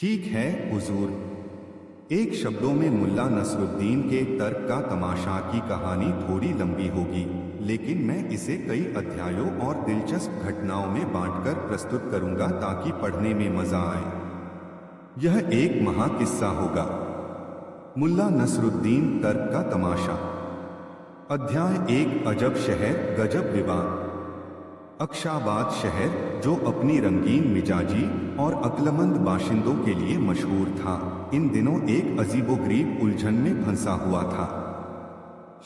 ठीक है हुजूर। एक शब्दों में मुल्ला नसरुद्दीन के तर्क का तमाशा की कहानी थोड़ी लंबी होगी, लेकिन मैं इसे कई अध्यायों और दिलचस्प घटनाओं में बांटकर प्रस्तुत करूंगा ताकि पढ़ने में मजा आए। यह एक महाकिस्सा होगा। मुल्ला नसरुद्दीन तर्क का तमाशा। अध्याय एक। अजब शहर गजब विवाद। अक्षाबाद शहर, जो अपनी रंगीन मिजाजी और अक्लमंद बाशिंदों के लिए मशहूर था, इन दिनों एक अजीबोगरीब उलझन में फंसा हुआ था।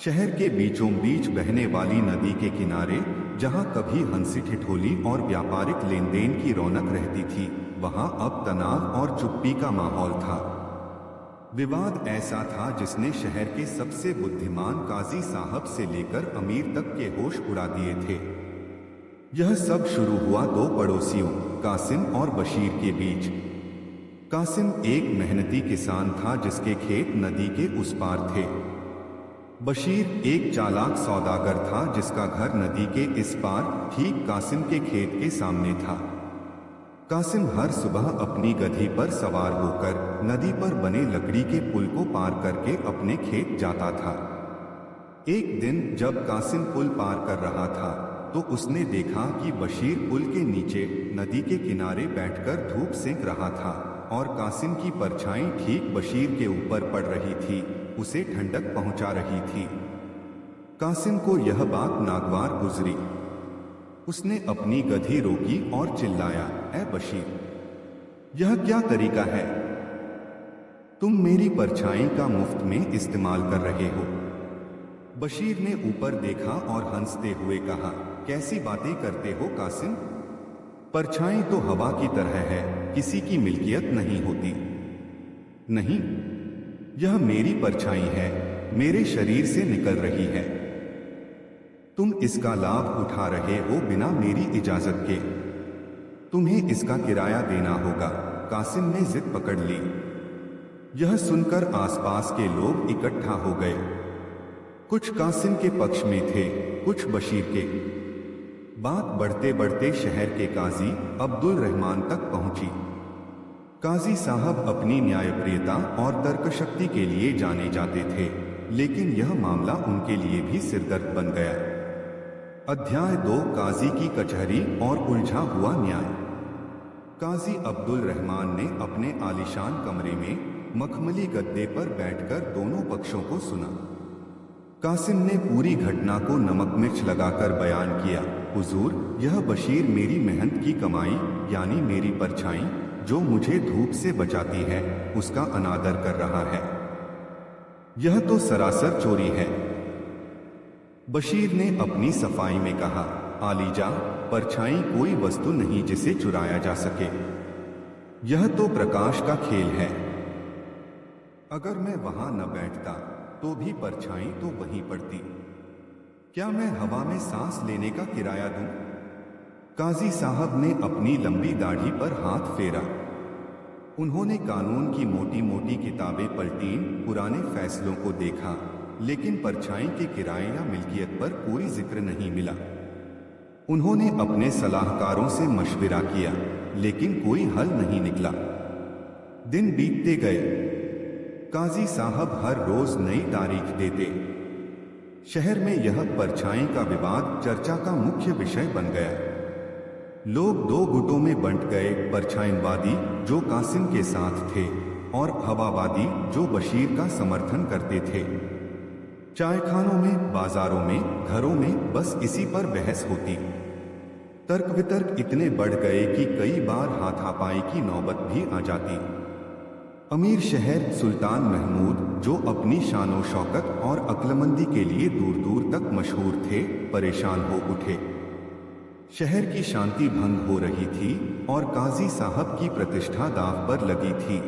शहर के बीचों बीच बहने वाली नदी के किनारे, जहां कभी हंसी ठिठोली और व्यापारिक लेन देन की रौनक रहती थी, वहां अब तनाव और चुप्पी का माहौल था। विवाद ऐसा था जिसने शहर के सबसे बुद्धिमान काजी साहब से लेकर अमीर तक के होश उड़ा दिए थे। यह सब शुरू हुआ दो पड़ोसियों, कासिम और बशीर के बीच। कासिम एक मेहनती किसान था जिसके खेत नदी के उस पार थे। बशीर एक चालाक सौदागर था जिसका घर नदी के इस पार, ठीक कासिम के खेत के सामने था। कासिम हर सुबह अपनी गधी पर सवार होकर नदी पर बने लकड़ी के पुल को पार करके अपने खेत जाता था। एक दिन जब कासिम पुल पार कर रहा था तो उसने देखा कि बशीर पुल के नीचे नदी के किनारे बैठकर धूप सेंक रहा था और कासिम की परछाई ठीक बशीर के ऊपर पड़ रही थी, उसे ठंडक पहुंचा रही थी। कासिम को यह बात नागवार गुजरी। उसने अपनी गधी रोकी और चिल्लाया, ऐ बशीर, यह क्या तरीका है? तुम मेरी परछाई का मुफ्त में इस्तेमाल कर रहे हो। बशीर ने ऊपर देखा और हंसते हुए कहा, कैसी बातें करते हो कासिम? परछाई तो हवा की तरह है, किसी की मिल्कियत नहीं होती। नहीं, यह मेरी परछाई है, मेरे शरीर से निकल रही है। तुम इसका लाभ उठा रहे हो बिना मेरी इजाजत के। तुम्हें इसका किराया देना होगा। कासिम ने जिद पकड़ ली। यह सुनकर आसपास के लोग इकट्ठा हो गए। कुछ कासिम के पक्ष में थे, कुछ बशीर के। बात बढ़ते बढ़ते शहर के काजी अब्दुल रहमान तक पहुंची। काजी साहब अपनी न्यायप्रियता और तर्कशक्ति के लिए जाने जाते थे, लेकिन यह मामला उनके लिए भी सिरदर्द बन गया। अध्याय 2। काजी की कचहरी और उलझा हुआ न्याय। काजी अब्दुल रहमान ने अपने आलीशान कमरे में मखमली गद्दे पर बैठकर दोनों पक्षों को सुना। कासिम ने पूरी घटना को नमक मिर्च लगाकर बयान किया, हुजूर, यह बशीर मेरी मेहनत की कमाई यानी मेरी परछाई, जो मुझे धूप से बचाती है, उसका अनादर कर रहा है। यह तो सरासर चोरी है। बशीर ने अपनी सफाई में कहा, आलीजा, परछाई कोई वस्तु नहीं जिसे चुराया जा सके। यह तो प्रकाश का खेल है। अगर मैं वहां न बैठता तो भी परछाई तो वहीं पड़ती। क्या मैं हवा में सांस लेने का किराया दूं? काजी साहब ने अपनी लंबी दाढ़ी पर हाथ फेरा। उन्होंने कानून की मोटी मोटी किताबें पलटीं, पुराने फैसलों को देखा, लेकिन परछाई के किराए या मिल्कियत पर कोई जिक्र नहीं मिला। उन्होंने अपने सलाहकारों से मशविरा किया, लेकिन कोई हल नहीं निकला। दिन बीतते गए। काजी साहब हर रोज नई तारीख देते। शहर में यह परछाई का विवाद चर्चा का मुख्य विषय बन गया। लोग दो गुटों में बंट गए, परछाईवादी जो कासिम के साथ थे और हवावादी जो बशीर का समर्थन करते थे। चायखानों में, बाजारों में, घरों में बस इसी पर बहस होती। तर्क वितर्क इतने बढ़ गए कि कई बार हाथापाई की नौबत भी आ जाती। अमीर शहर सुल्तान महमूद, जो अपनी शानो शौकत और अक्लमंदी के लिए दूर दूर तक मशहूर थे, परेशान हो उठे। शहर की शांति भंग हो रही थी और काजी साहब की प्रतिष्ठा दांव पर लगी थी।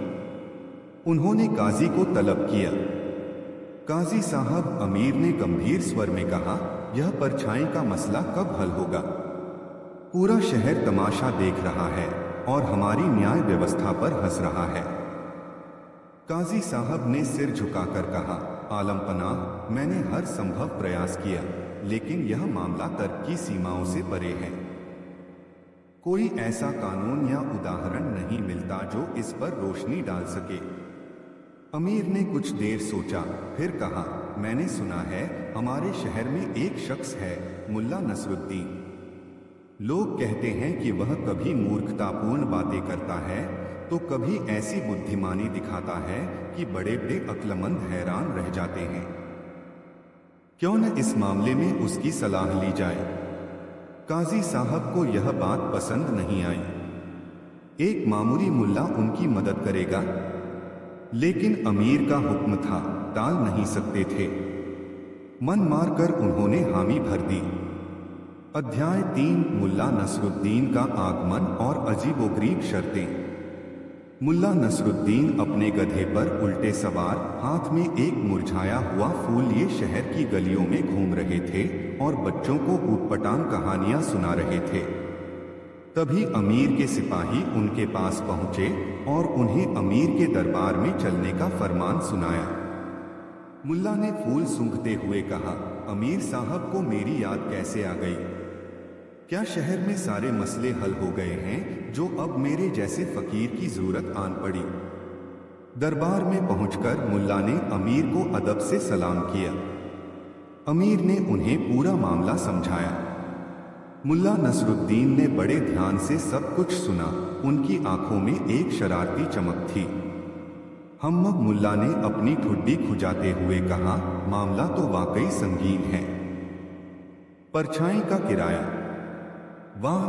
उन्होंने काजी को तलब किया। काजी साहब, अमीर ने गंभीर स्वर में कहा, यह परछाई का मसला कब हल होगा? पूरा शहर तमाशा देख रहा है और हमारी न्याय व्यवस्था पर हंस रहा है। काजी साहब ने सिर झुकाकर कहा, आलमपनाह, मैंने हर संभव प्रयास किया, लेकिन यह मामला तर्क की सीमाओं से परे है। कोई ऐसा कानून या उदाहरण नहीं मिलता जो इस पर रोशनी डाल सके। अमीर ने कुछ देर सोचा, फिर कहा, मैंने सुना है हमारे शहर में एक शख्स है, मुल्ला नसरुद्दीन। लोग कहते हैं कि वह कभी मूर्खतापूर्ण बातें करता है तो कभी ऐसी बुद्धिमानी दिखाता है कि बड़े बड़े अक्लमंद हैरान रह जाते हैं। क्यों न इस मामले में उसकी सलाह ली जाए। काजी साहब को यह बात पसंद नहीं आई। एक मामूली मुल्ला उनकी मदद करेगा, लेकिन अमीर का हुक्म था, टाल नहीं सकते थे। मन मारकर उन्होंने हामी भर दी। अध्याय 3 मुल्ला नसरुद्दीन का आगमन और अजीबोगरीब शर्तें। मुल्ला नसरुद्दीन अपने गधे पर उल्टे सवार, हाथ में एक मुरझाया हुआ फूल लिए शहर की गलियों में घूम रहे थे और बच्चों को ऊटपटांग कहानियां सुना रहे थे। तभी अमीर के सिपाही उनके पास पहुंचे और उन्हें अमीर के दरबार में चलने का फरमान सुनाया। मुल्ला ने फूल सूंघते हुए कहा, अमीर साहब को मेरी याद कैसे आ गई? क्या शहर में सारे मसले हल हो गए हैं जो अब मेरे जैसे फकीर की जरूरत आन पड़ी? दरबार में पहुंचकर मुल्ला ने अमीर को अदब से सलाम किया। अमीर ने उन्हें पूरा मामला समझाया। मुल्ला नसरुद्दीन ने बड़े ध्यान से सब कुछ सुना। उनकी आंखों में एक शरारती चमक थी। हम्मक मुल्ला ने अपनी ठुड्डी खुजाते हुए कहा, मामला तो वाकई संगीन है। परछाई का किराया? वाह,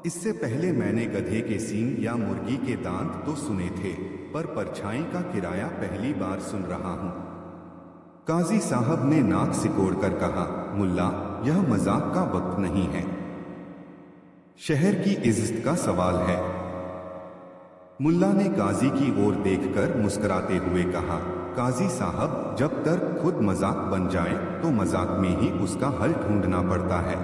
इससे पहले मैंने गधे के सींग या मुर्गी के दांत तो सुने थे, पर परछाई का किराया पहली बार सुन रहा हूं। काजी साहब ने नाक सिकोड़कर कहा, मुल्ला, यह मजाक का वक्त नहीं है, शहर की इज्जत का सवाल है। मुल्ला ने काजी की ओर देखकर मुस्कुराते हुए कहा, काजी साहब, जब तर्क खुद मजाक बन जाए तो मजाक में ही उसका हल ढूंढना पड़ता है।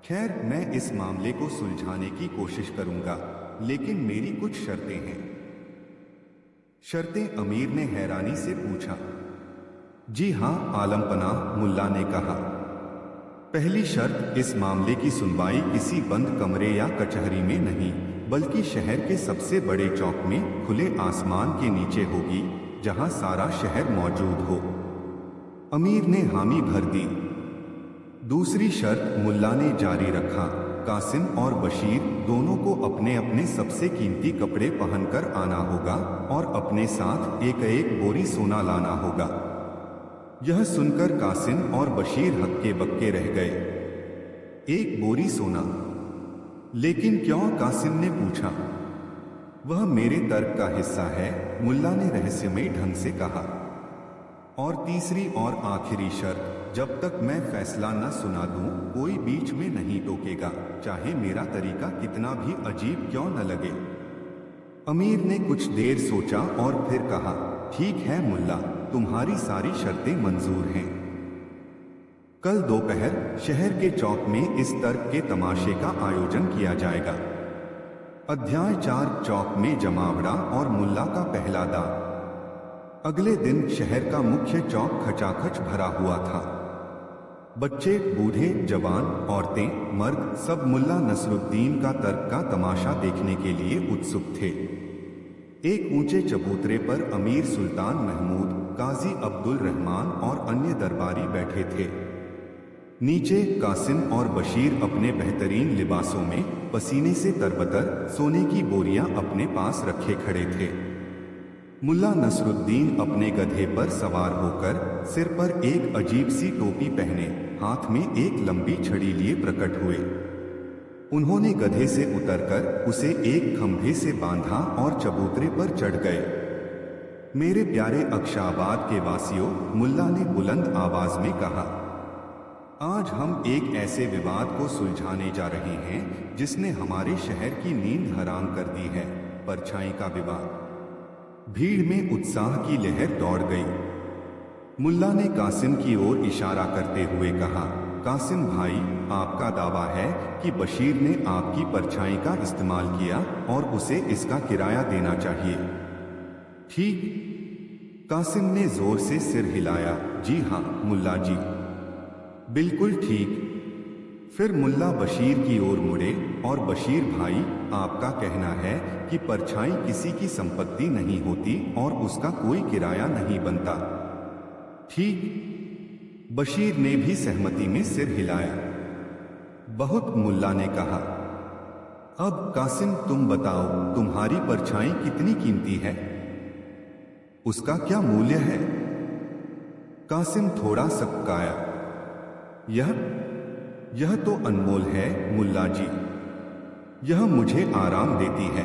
खैर, मैं इस मामले को सुलझाने की कोशिश करूंगा, लेकिन मेरी कुछ शर्तें हैं। शर्तें? अमीर ने हैरानी से पूछा। जी हाँ आलमपनाह, मुल्ला ने कहा। पहली शर्त, इस मामले की सुनवाई किसी बंद कमरे या कचहरी में नहीं, बल्कि शहर के सबसे बड़े चौक में खुले आसमान के नीचे होगी, जहां सारा शहर मौजूद हो। अमीर ने हामी भर दी। दूसरी शर्त, मुल्ला ने जारी रखा, कासिम और बशीर दोनों को अपने अपने सबसे कीमती कपड़े पहनकर आना होगा और अपने साथ एक एक बोरी सोना लाना होगा। यह सुनकर कासिम और बशीर हक्के बक्के रह गए। एक बोरी सोना? लेकिन क्यों? कासिम ने पूछा। वह मेरे तर्क का हिस्सा है, मुल्ला ने रहस्यमयी ढंग से कहा। और तीसरी और आखिरी शर्त, जब तक मैं फैसला न सुना दूं, कोई बीच में नहीं टोकेगा, चाहे मेरा तरीका कितना भी अजीब क्यों न लगे। अमीर ने कुछ देर सोचा और फिर कहा, ठीक है मुल्ला, तुम्हारी सारी शर्तें मंजूर हैं। कल दोपहर शहर के चौक में इस तर्क के तमाशे का आयोजन किया जाएगा। अध्याय 4 चौक में जमावड़ा और मुल्ला का पहला दांव। अगले दिन शहर का मुख्य चौक खचाखच भरा हुआ था। बच्चे, बूढ़े, जवान, औरतें, मर्द सब मुल्ला नसरुद्दीन का तर्क का तमाशा देखने के लिए उत्सुक थे। एक ऊंचे चबूतरे पर अमीर सुल्तान महमूद, काजी अब्दुल रहमान और अन्य दरबारी बैठे थे। नीचे कासिम और बशीर अपने बेहतरीन लिबासों में पसीने से तरबतर सोने की बोरियां अपने पास रखे खड़े थे। मुल्ला नसरुद्दीन अपने गधे पर सवार होकर सिर पर एक अजीब सी टोपी पहने, हाथ में एक लंबी छड़ी लिए प्रकट हुए। उन्होंने गधे से उतरकर उसे एक खंभे से बांधा और चबूतरे पर चढ़ गए। मेरे प्यारे अक्षाबाद के वासियों, मुल्ला ने बुलंद आवाज में कहा, आज हम एक ऐसे विवाद को सुलझाने जा रहे हैं जिसने हमारे शहर की नींद हराम कर दी है, परछाई का विवाद। भीड़ में उत्साह की लहर दौड़ गई। मुल्ला ने कासिम की ओर इशारा करते हुए कहा, कासिम भाई, आपका दावा है कि बशीर ने आपकी परछाई का इस्तेमाल किया और उसे इसका किराया देना चाहिए, ठीक? कासिम ने जोर से सिर हिलाया। जी हाँ मुल्ला जी, बिल्कुल ठीक। फिर मुल्ला बशीर की ओर मुड़े और बशीर भाई, आपका कहना है कि परछाई किसी की संपत्ति नहीं होती और उसका कोई किराया नहीं बनता। ठीक, बशीर ने भी सहमति में सिर हिलाया। बहुत, मुल्ला ने कहा। अब कासिम तुम बताओ, तुम्हारी परछाई कितनी कीमती है? उसका क्या मूल्य है? कासिम थोड़ा सक्काया। यह तो अनमोल है मुल्ला जी। यह मुझे आराम देती है।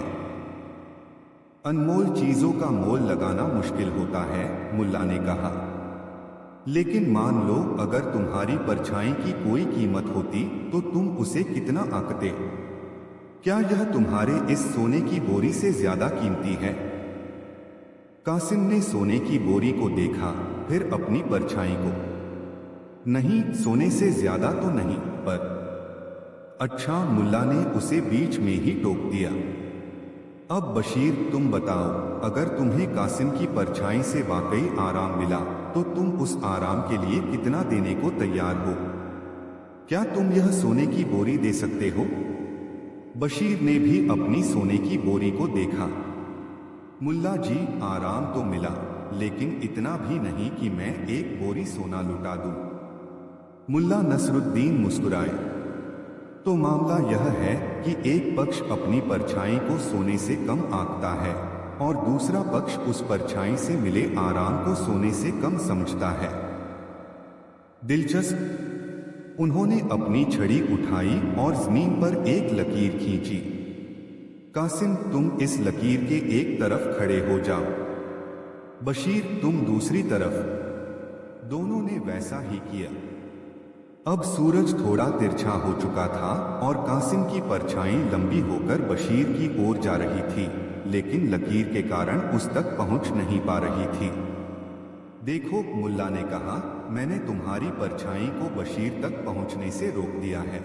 अनमोल चीजों का मोल लगाना मुश्किल होता है, मुल्ला ने कहा। लेकिन मान लो अगर तुम्हारी परछाई की कोई कीमत होती तो तुम उसे कितना आंकते? क्या यह तुम्हारे इस सोने की बोरी से ज्यादा कीमती है? कासिम ने सोने की बोरी को देखा, फिर अपनी परछाई को। नहीं, सोने से ज्यादा तो नहीं, पर। अच्छा, मुल्ला ने उसे बीच में ही टोक दिया। अब बशीर तुम बताओ, अगर तुम्हें कासिम की परछाई से वाकई आराम मिला तो तुम उस आराम के लिए कितना देने को तैयार हो? क्या तुम यह सोने की बोरी दे सकते हो? बशीर ने भी अपनी सोने की बोरी को देखा। मुल्ला जी, आराम तो मिला, लेकिन इतना भी नहीं कि मैं एक बोरी सोना लुटा दूं। मुल्ला नसरुद्दीन मुस्कुराए। तो मामला यह है कि एक पक्ष अपनी परछाई को सोने से कम आंकता है और दूसरा पक्ष उस परछाई से मिले आराम को सोने से कम समझता है। दिलचस्प। उन्होंने अपनी छड़ी उठाई और जमीन पर एक लकीर खींची। कासिम, तुम इस लकीर के एक तरफ खड़े हो जाओ। बशीर, तुम दूसरी तरफ। दोनों ने वैसा ही किया। अब सूरज थोड़ा तिरछा हो चुका था और कासिम की परछाई लंबी होकर बशीर की ओर जा रही थी, लेकिन लकीर के कारण उस तक पहुंच नहीं पा रही थी। देखो, मुल्ला ने कहा, मैंने तुम्हारी परछाई को बशीर तक पहुंचने से रोक दिया है।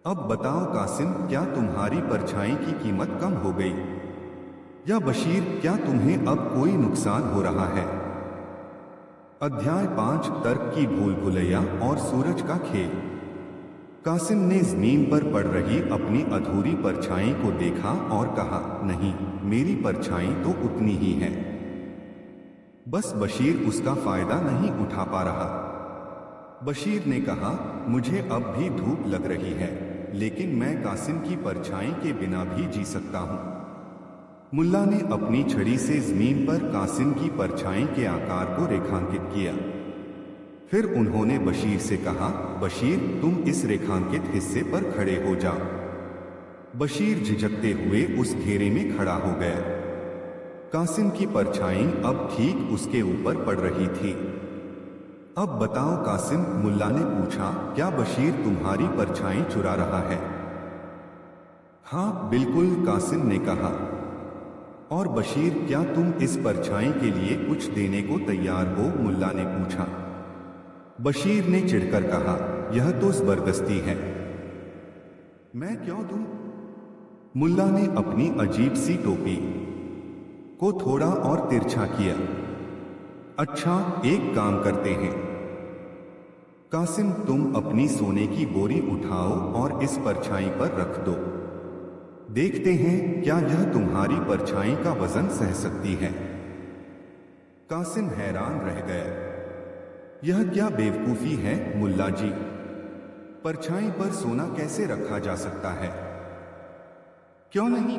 अब बताओ कासिम, क्या तुम्हारी परछाई की कीमत कम हो गई? या बशीर, क्या तुम्हें अब कोई नुकसान हो रहा है? अध्याय 5, तर्क की भूल भुलैया और सूरज का खेल। कासिम ने जमीन पर पड़ रही अपनी अधूरी परछाई को देखा और कहा, नहीं, मेरी परछाई तो उतनी ही है। बस बशीर उसका फायदा नहीं उठा पा रहा। बशीर ने कहा, मुझे अब भी धूप लग रही है, लेकिन मैं कासिम की परछाई के बिना भी जी सकता हूं। मुल्ला ने अपनी छड़ी से जमीन पर कासिम की परछाई के आकार को रेखांकित किया। फिर उन्होंने बशीर से कहा, बशीर, तुम इस रेखांकित हिस्से पर खड़े हो जाओ। बशीर झिझकते हुए उस घेरे में खड़ा हो गया। कासिम की परछाई अब ठीक उसके ऊपर पड़ रही थी। अब बताओ कासिम, मुल्ला ने पूछा, क्या बशीर तुम्हारी परछाई चुरा रहा है? हाँ बिल्कुल, कासिम ने कहा। और बशीर, क्या तुम इस परछाई के लिए कुछ देने को तैयार हो? मुल्ला ने पूछा। बशीर ने चिढ़कर कहा, यह तो जबरदस्ती है। मैं क्यों दूं? मुल्ला ने अपनी अजीब सी टोपी को थोड़ा और तिरछा किया। अच्छा, एक काम करते हैं कासिम, तुम अपनी सोने की बोरी उठाओ और इस परछाई पर रख दो। देखते हैं क्या यह तुम्हारी परछाई का वजन सह सकती है। कासिम हैरान रह गया। यह क्या बेवकूफी है मुल्ला जी? परछाई पर सोना कैसे रखा जा सकता है? क्यों नहीं?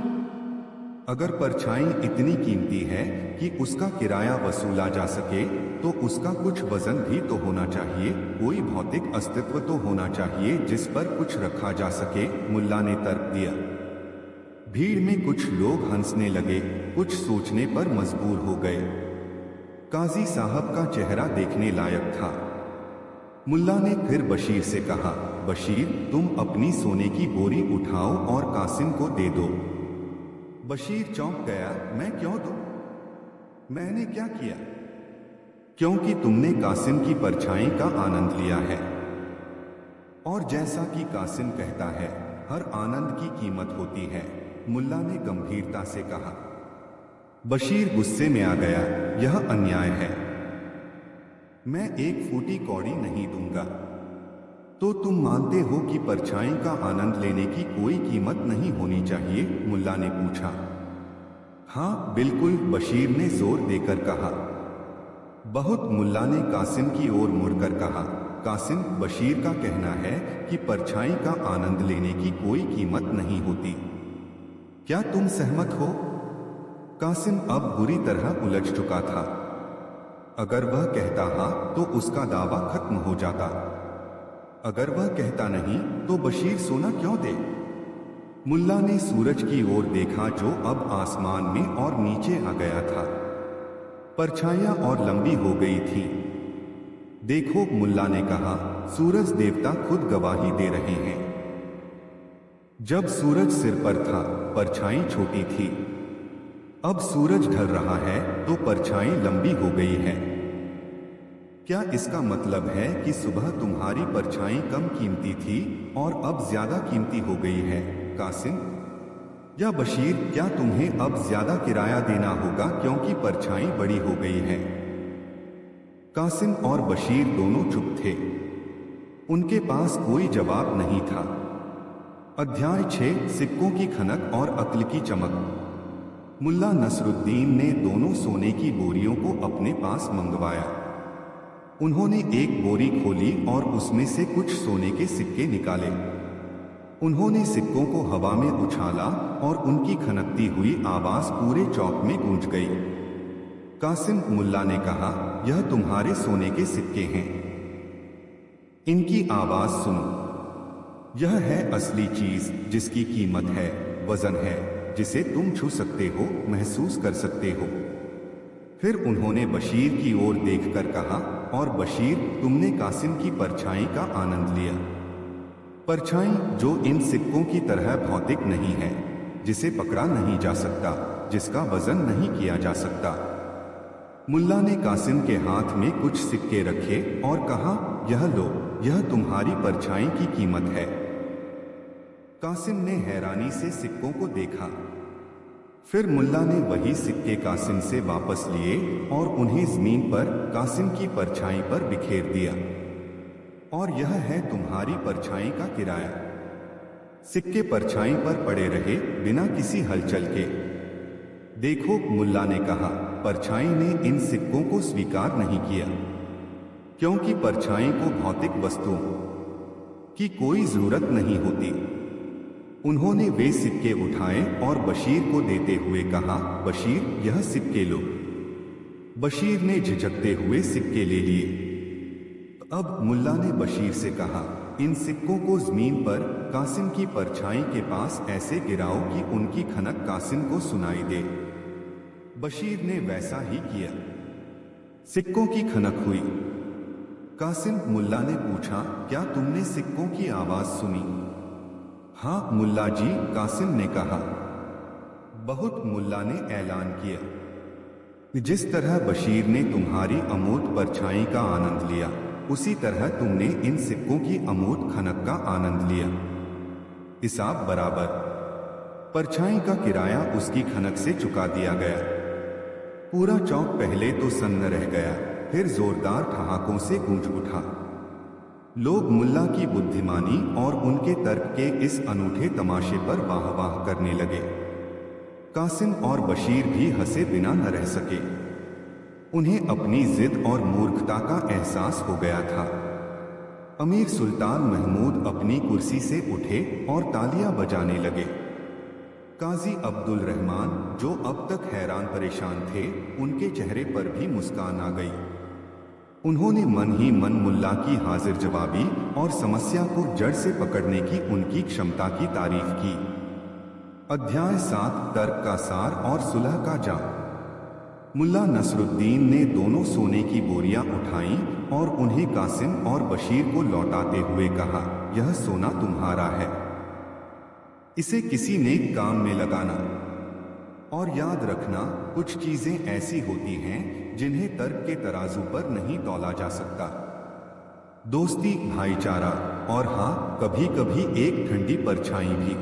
अगर परछाई इतनी कीमती है कि उसका किराया वसूला जा सके तो उसका कुछ वजन भी तो होना चाहिए, कोई भौतिक अस्तित्व तो होना चाहिए जिस पर कुछ रखा जा सके, मुल्ला ने तर्क दिया। भीड़ में कुछ लोग हंसने लगे, कुछ सोचने पर मजबूर हो गए। काजी साहब का चेहरा देखने लायक था। मुल्ला ने फिर बशीर से कहा, बशीर, तुम अपनी सोने की बोरी उठाओ और कासिम को दे दो। बशीर चौंक गया, मैं क्यों दूं? मैंने क्या किया? क्योंकि तुमने कासिम की परछाई का आनंद लिया है। और जैसा कि कासिम कहता है, हर आनंद की कीमत होती है, मुल्ला ने गंभीरता से कहा। बशीर गुस्से में आ गया, यह अन्याय है। मैं एक फूटी कौड़ी नहीं दूंगा। तो तुम मानते हो कि परछाई का आनंद लेने की कोई कीमत नहीं होनी चाहिए? मुल्ला ने पूछा। हाँ बिल्कुल, बशीर ने जोर देकर कहा। बहुत। मुल्ला ने कासिम की ओर मुड़कर कहा। कासिम, बशीर का कहना है कि परछाई का आनंद लेने की कोई कीमत नहीं होती। क्या तुम सहमत हो? कासिम अब बुरी तरह उलझ चुका था। अगर वह कहता हाँ तो उसका दावा खत्म हो जाता। अगर वह कहता नहीं तो बशीर सोना क्यों दे? मुल्ला ने सूरज की ओर देखा जो अब आसमान में और नीचे आ गया था। परछाइयां और लंबी हो गई थी। देखो, मुल्ला ने कहा, सूरज देवता खुद गवाही दे रहे हैं। जब सूरज सिर पर था परछाई छोटी थी। अब सूरज ढल रहा है तो परछाई लंबी हो गई है। क्या इसका मतलब है कि सुबह तुम्हारी परछाई कम कीमती थी और अब ज्यादा कीमती हो गई है? कासिम या बशीर, क्या तुम्हें अब ज्यादा किराया देना होगा क्योंकि परछाई बड़ी हो गई है? कासिम और बशीर दोनों चुप थे। उनके पास कोई जवाब नहीं था। अध्याय 6, सिक्कों की खनक और अक्ल की चमक। मुल्ला नसरुद्दीन ने दोनों सोने की बोरियों को अपने पास मंगवाया। उन्होंने एक बोरी खोली और उसमें से कुछ सोने के सिक्के निकाले। उन्होंने सिक्कों को हवा में उछाला और उनकी खनकती हुई आवाज पूरे चौक में गूंज गई। कासिम, मुल्ला ने कहा, यह तुम्हारे सोने के सिक्के हैं। इनकी आवाज सुनो। यह है असली चीज जिसकी कीमत है, वजन है, जिसे तुम छू सकते हो, महसूस कर सकते हो। फिर उन्होंने बशीर की ओर देखकर कहा, और बशीर, तुमने कासिम की परछाई का आनंद लिया। परछाई जो इन सिक्कों की तरह भौतिक नहीं है, जिसे पकड़ा नहीं जा सकता, जिसका वजन नहीं किया जा सकता। मुल्ला ने कासिम के हाथ में कुछ सिक्के रखे और कहा, यह लो, यह तुम्हारी परछाई की कीमत है। कासिम ने हैरानी से सिक्कों को देखा। फिर मुल्ला ने वही सिक्के कासिम से वापस लिए और उन्हें जमीन पर कासिम की परछाई पर बिखेर दिया। और यह है तुम्हारी परछाई का किराया। सिक्के परछाई पर पड़े रहे बिना किसी हलचल के। देखो, मुल्ला ने कहा, परछाई ने इन सिक्कों को स्वीकार नहीं किया, क्योंकि परछाई को भौतिक वस्तुओं की कोई जरूरत नहीं होती। उन्होंने वे सिक्के उठाए और बशीर को देते हुए कहा, बशीर, यह सिक्के लो। बशीर ने झिझकते हुए सिक्के ले लिए। अब मुल्ला ने बशीर से कहा, इन सिक्कों को जमीन पर कासिम की परछाई के पास ऐसे गिराओ कि उनकी खनक कासिम को सुनाई दे। बशीर ने वैसा ही किया। सिक्कों की खनक हुई। कासिम, मुल्ला ने पूछा, क्या तुमने सिक्कों की आवाज सुनी? हाँ मुल्ला जी, कासिम ने कहा। बहुत। मुल्ला ने ऐलान किया। जिस तरह बशीर ने तुम्हारी अमोद परछाई का आनंद लिया, उसी तरह तुमने इन सिक्कों की अमोद खनक का आनंद लिया। हिसाब बराबर। परछाई का किराया उसकी खनक से चुका दिया गया। पूरा चौक पहले तो सन्न रह गया, फिर जोरदार ठहाकों से गूंज उठा। लोग मुल्ला की बुद्धिमानी और उनके तर्क के इस अनूठे तमाशे पर वाह वाह करने लगे। कासिम और बशीर भी हंसे बिना न रह सके। उन्हें अपनी जिद और मूर्खता का एहसास हो गया था। अमीर सुल्तान महमूद अपनी कुर्सी से उठे और तालियां बजाने लगे। काजी अब्दुल रहमान, जो अब तक हैरान परेशान थे, उनके चेहरे पर भी मुस्कान आ गई। उन्होंने मन ही मन मुल्ला की हाजिर जवाबी और समस्या को जड़ से पकड़ने की उनकी क्षमता की तारीफ की। अध्याय 7, तर्क का सार और सुलह का जाम। मुल्ला नसरुद्दीन ने दोनों सोने की बोरियां उठाईं और उन्हें कासिम और बशीर को लौटाते हुए कहा, यह सोना तुम्हारा है। इसे किसी नेक काम में लगाना। और याद रखना, कुछ चीजें ऐसी होती हैं जिन्हें तर्क के तराजू पर नहीं तौला जा सकता। दोस्ती, भाईचारा और हाँ, कभी कभी एक ठंडी परछाई भी।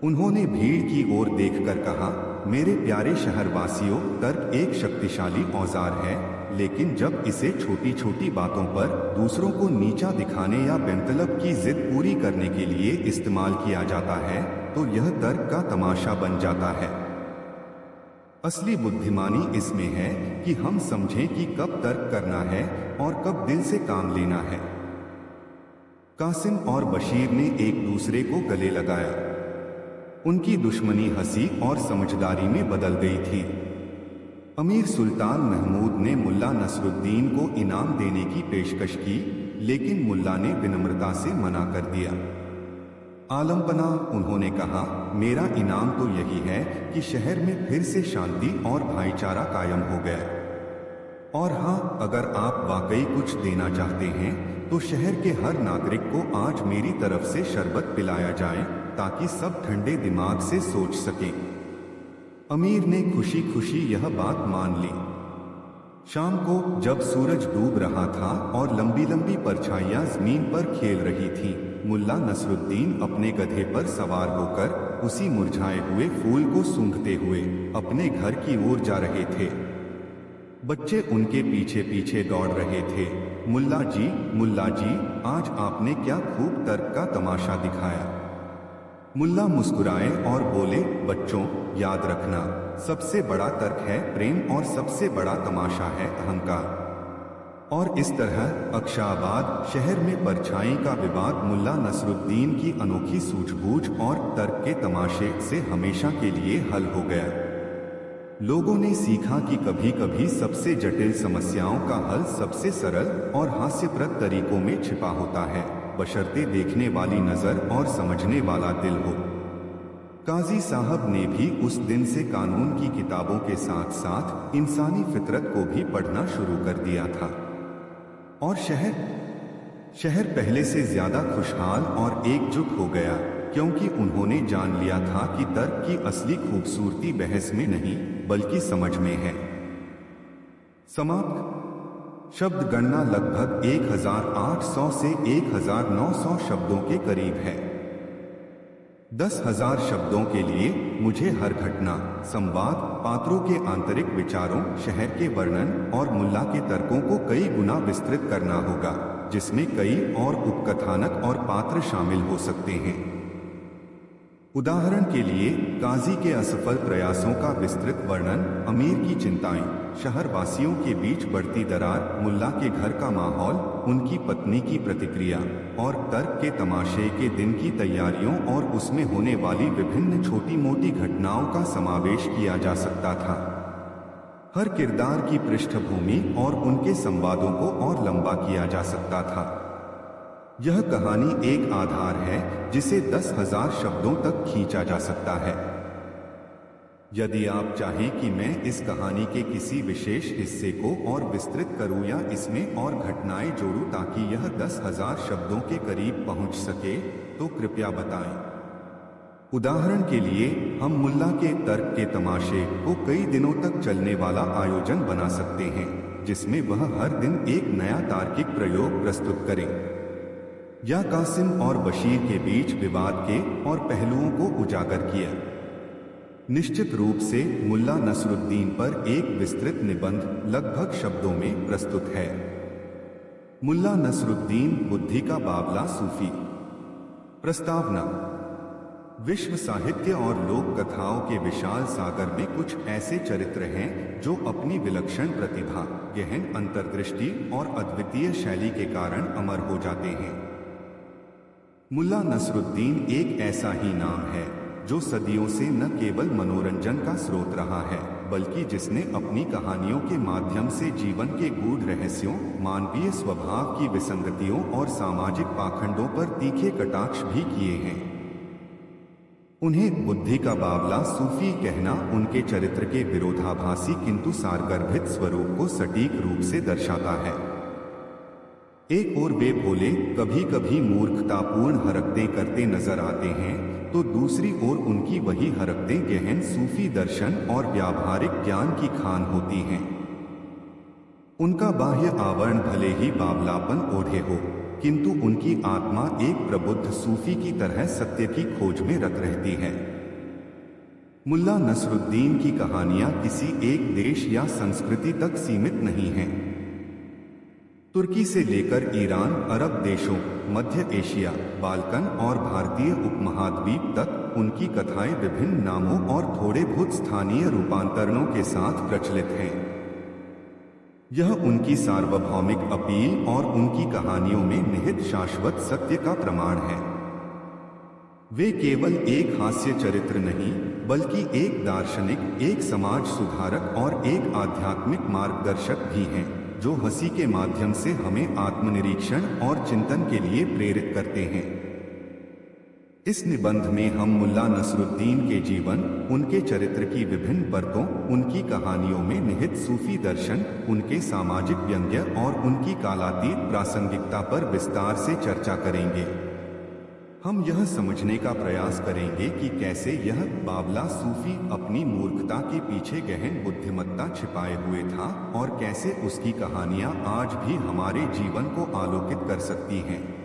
उन्होंने भीड़ की ओर देखकर कहा, मेरे प्यारे शहरवासियों, तर्क एक शक्तिशाली औजार है, लेकिन जब इसे छोटी छोटी बातों पर दूसरों को नीचा दिखाने या बेमतलब की जिद पूरी करने के लिए इस्तेमाल किया जाता है तो यह तर्क का तमाशा बन जाता है। असली बुद्धिमानी इसमें है कि हम समझें कि कब तर्क करना है और कब दिल से काम लेना है। कासिम और बशीर ने एक दूसरे को गले लगाया। उनकी दुश्मनी हंसी और समझदारी में बदल गई थी। अमीर सुल्तान महमूद ने मुल्ला नसरुद्दीन को इनाम देने की पेशकश की, लेकिन मुल्ला ने विनम्रता से मना कर दिया। आलमपना, उन्होंने कहा, मेरा इनाम तो यही है कि शहर में फिर से शांति और भाईचारा कायम हो गया। और हाँ, अगर आप वाकई कुछ देना चाहते हैं तो शहर के हर नागरिक को आज मेरी तरफ से शरबत पिलाया जाए ताकि सब ठंडे दिमाग से सोच सकें। अमीर ने खुशी खुशी यह बात मान ली। शाम को जब सूरज डूब रहा था और लंबी लंबी परछाइयां जमीन पर खेल रही थीं, मुल्ला नसरुद्दीन अपने गधे पर सवार होकर उसी मुरझाए हुए फूल को सूंघते हुए अपने घर की ओर जा रहे थे। बच्चे उनके पीछे पीछे दौड़ रहे थे। मुल्ला जी, आज आपने क्या खूब तर्क का तमाशा दिखाया। मुल्ला मुस्कुराए और बोले, बच्चों, याद रखना, सबसे बड़ा तर्क है प्रेम और सबसे बड़ा तमाशा है अहंकार। और इस तरह अक्षाबाद शहर में परछाई का विवाद मुल्ला नसरुद्दीन की अनोखी सूझबूझ और तर्क के तमाशे से हमेशा के लिए हल हो गया। लोगों ने सीखा कि कभी कभी सबसे जटिल समस्याओं का हल सबसे सरल और हास्यप्रद तरीकों में छिपा होता है, बशर्ते देखने वाली नजर और समझने वाला दिल हो। काजी साहब ने भी उस दिन से कानून की किताबों के साथ साथ इंसानी फितरत को भी पढ़ना शुरू कर दिया था। और शहर पहले से ज्यादा खुशहाल और एकजुट हो गया, क्योंकि उन्होंने जान लिया था कि तर्क की असली खूबसूरती बहस में नहीं बल्कि समझ में है। समाप्त। शब्द गणना लगभग 1800 से 1900 शब्दों के करीब है। 10,000 शब्दों के लिए मुझे हर घटना, संवाद, पात्रों के आंतरिक विचारों, शहर के वर्णन और मुल्ला के तर्कों को कई गुना विस्तृत करना होगा, जिसमें कई और उपकथानक और पात्र शामिल हो सकते हैं। उदाहरण के लिए, काजी के असफल प्रयासों का विस्तृत वर्णन, अमीर की चिंताएं, शहरवासियों के बीच बढ़ती दरार, मुल्ला के घर का माहौल, उनकी पत्नी की प्रतिक्रिया और तर्क के तमाशे के दिन की तैयारियों और उसमें होने वाली विभिन्न छोटी मोटी घटनाओं का समावेश किया जा सकता था। हर किरदार की पृष्ठभूमि और उनके संवादों को और लंबा किया जा सकता था। यह कहानी एक आधार है जिसे 10,000 शब्दों तक खींचा जा सकता है। यदि आप चाहें कि मैं इस कहानी के किसी विशेष हिस्से को और विस्तृत करूं या इसमें और घटनाएं जोड़ूं ताकि यह 10,000 शब्दों के करीब पहुंच सके, तो कृपया बताएं। उदाहरण के लिए, हम मुल्ला के तर्क के तमाशे को कई दिनों तक चलने वाला आयोजन बना सकते हैं, जिसमें वह हर दिन एक नया तार्किक प्रयोग प्रस्तुत करें, या कासिम और बशीर के बीच विवाद के और पहलुओं को उजागर किया। निश्चित रूप से मुल्ला नसरुद्दीन पर एक विस्तृत निबंध लगभग शब्दों में प्रस्तुत है। मुल्ला नसरुद्दीन, बुद्धि का बावला सूफी। प्रस्तावना। विश्व साहित्य और लोक कथाओं के विशाल सागर में कुछ ऐसे चरित्र हैं जो अपनी विलक्षण प्रतिभा, गहन अंतर्दृष्टि और अद्वितीय शैली के कारण अमर हो जाते हैं। मुल्ला नसरुद्दीन एक ऐसा ही नाम है जो सदियों से न केवल मनोरंजन का स्रोत रहा है, बल्कि जिसने अपनी कहानियों के माध्यम से जीवन के गूढ़ रहस्यों, मानवीय स्वभाव की विसंगतियों और सामाजिक पाखंडों पर तीखे कटाक्ष भी किए हैं। उन्हें बुद्धि का बावला सूफी कहना उनके चरित्र के विरोधाभासी किंतु सारगर्भित स्वरूप को सटीक रूप से दर्शाता है। एक ओर वे भोले, कभी कभी मूर्खतापूर्ण हरकतें करते नजर आते हैं, तो दूसरी ओर उनकी वही हरकतें गहन सूफी दर्शन और व्यावहारिक ज्ञान की खान होती हैं। उनका बाह्य आवरण भले ही बावलापन ओढ़े हो, किंतु उनकी आत्मा एक प्रबुद्ध सूफी की तरह सत्य की खोज में रत रहती है। मुल्ला नसरुद्दीन की कहानियां किसी एक देश या संस्कृति तक सीमित नहीं हैं। तुर्की से लेकर ईरान, अरब देशों, मध्य एशिया, बाल्कन और भारतीय उपमहाद्वीप तक उनकी कथाएं विभिन्न नामों और थोड़े बहुत स्थानीय रूपांतरणों के साथ प्रचलित हैं। यह उनकी सार्वभौमिक अपील और उनकी कहानियों में निहित शाश्वत सत्य का प्रमाण है। वे केवल एक हास्य चरित्र नहीं, बल्कि एक दार्शनिक, एक समाज सुधारक और एक आध्यात्मिक मार्गदर्शक भी हैं, जो हंसी के माध्यम से हमें आत्मनिरीक्षण और चिंतन के लिए प्रेरित करते हैं। इस निबंध में हम मुल्ला नसरुद्दीन के जीवन, उनके चरित्र की विभिन्न परतों, उनकी कहानियों में निहित सूफी दर्शन, उनके सामाजिक व्यंग्य और उनकी कालातीत प्रासंगिकता पर विस्तार से चर्चा करेंगे। हम यह समझने का प्रयास करेंगे कि कैसे यह बावला सूफी अपनी मूर्खता के पीछे गहन बुद्धिमत्ता छिपाए हुए था और कैसे उसकी कहानियां आज भी हमारे जीवन को आलोकित कर सकती हैं।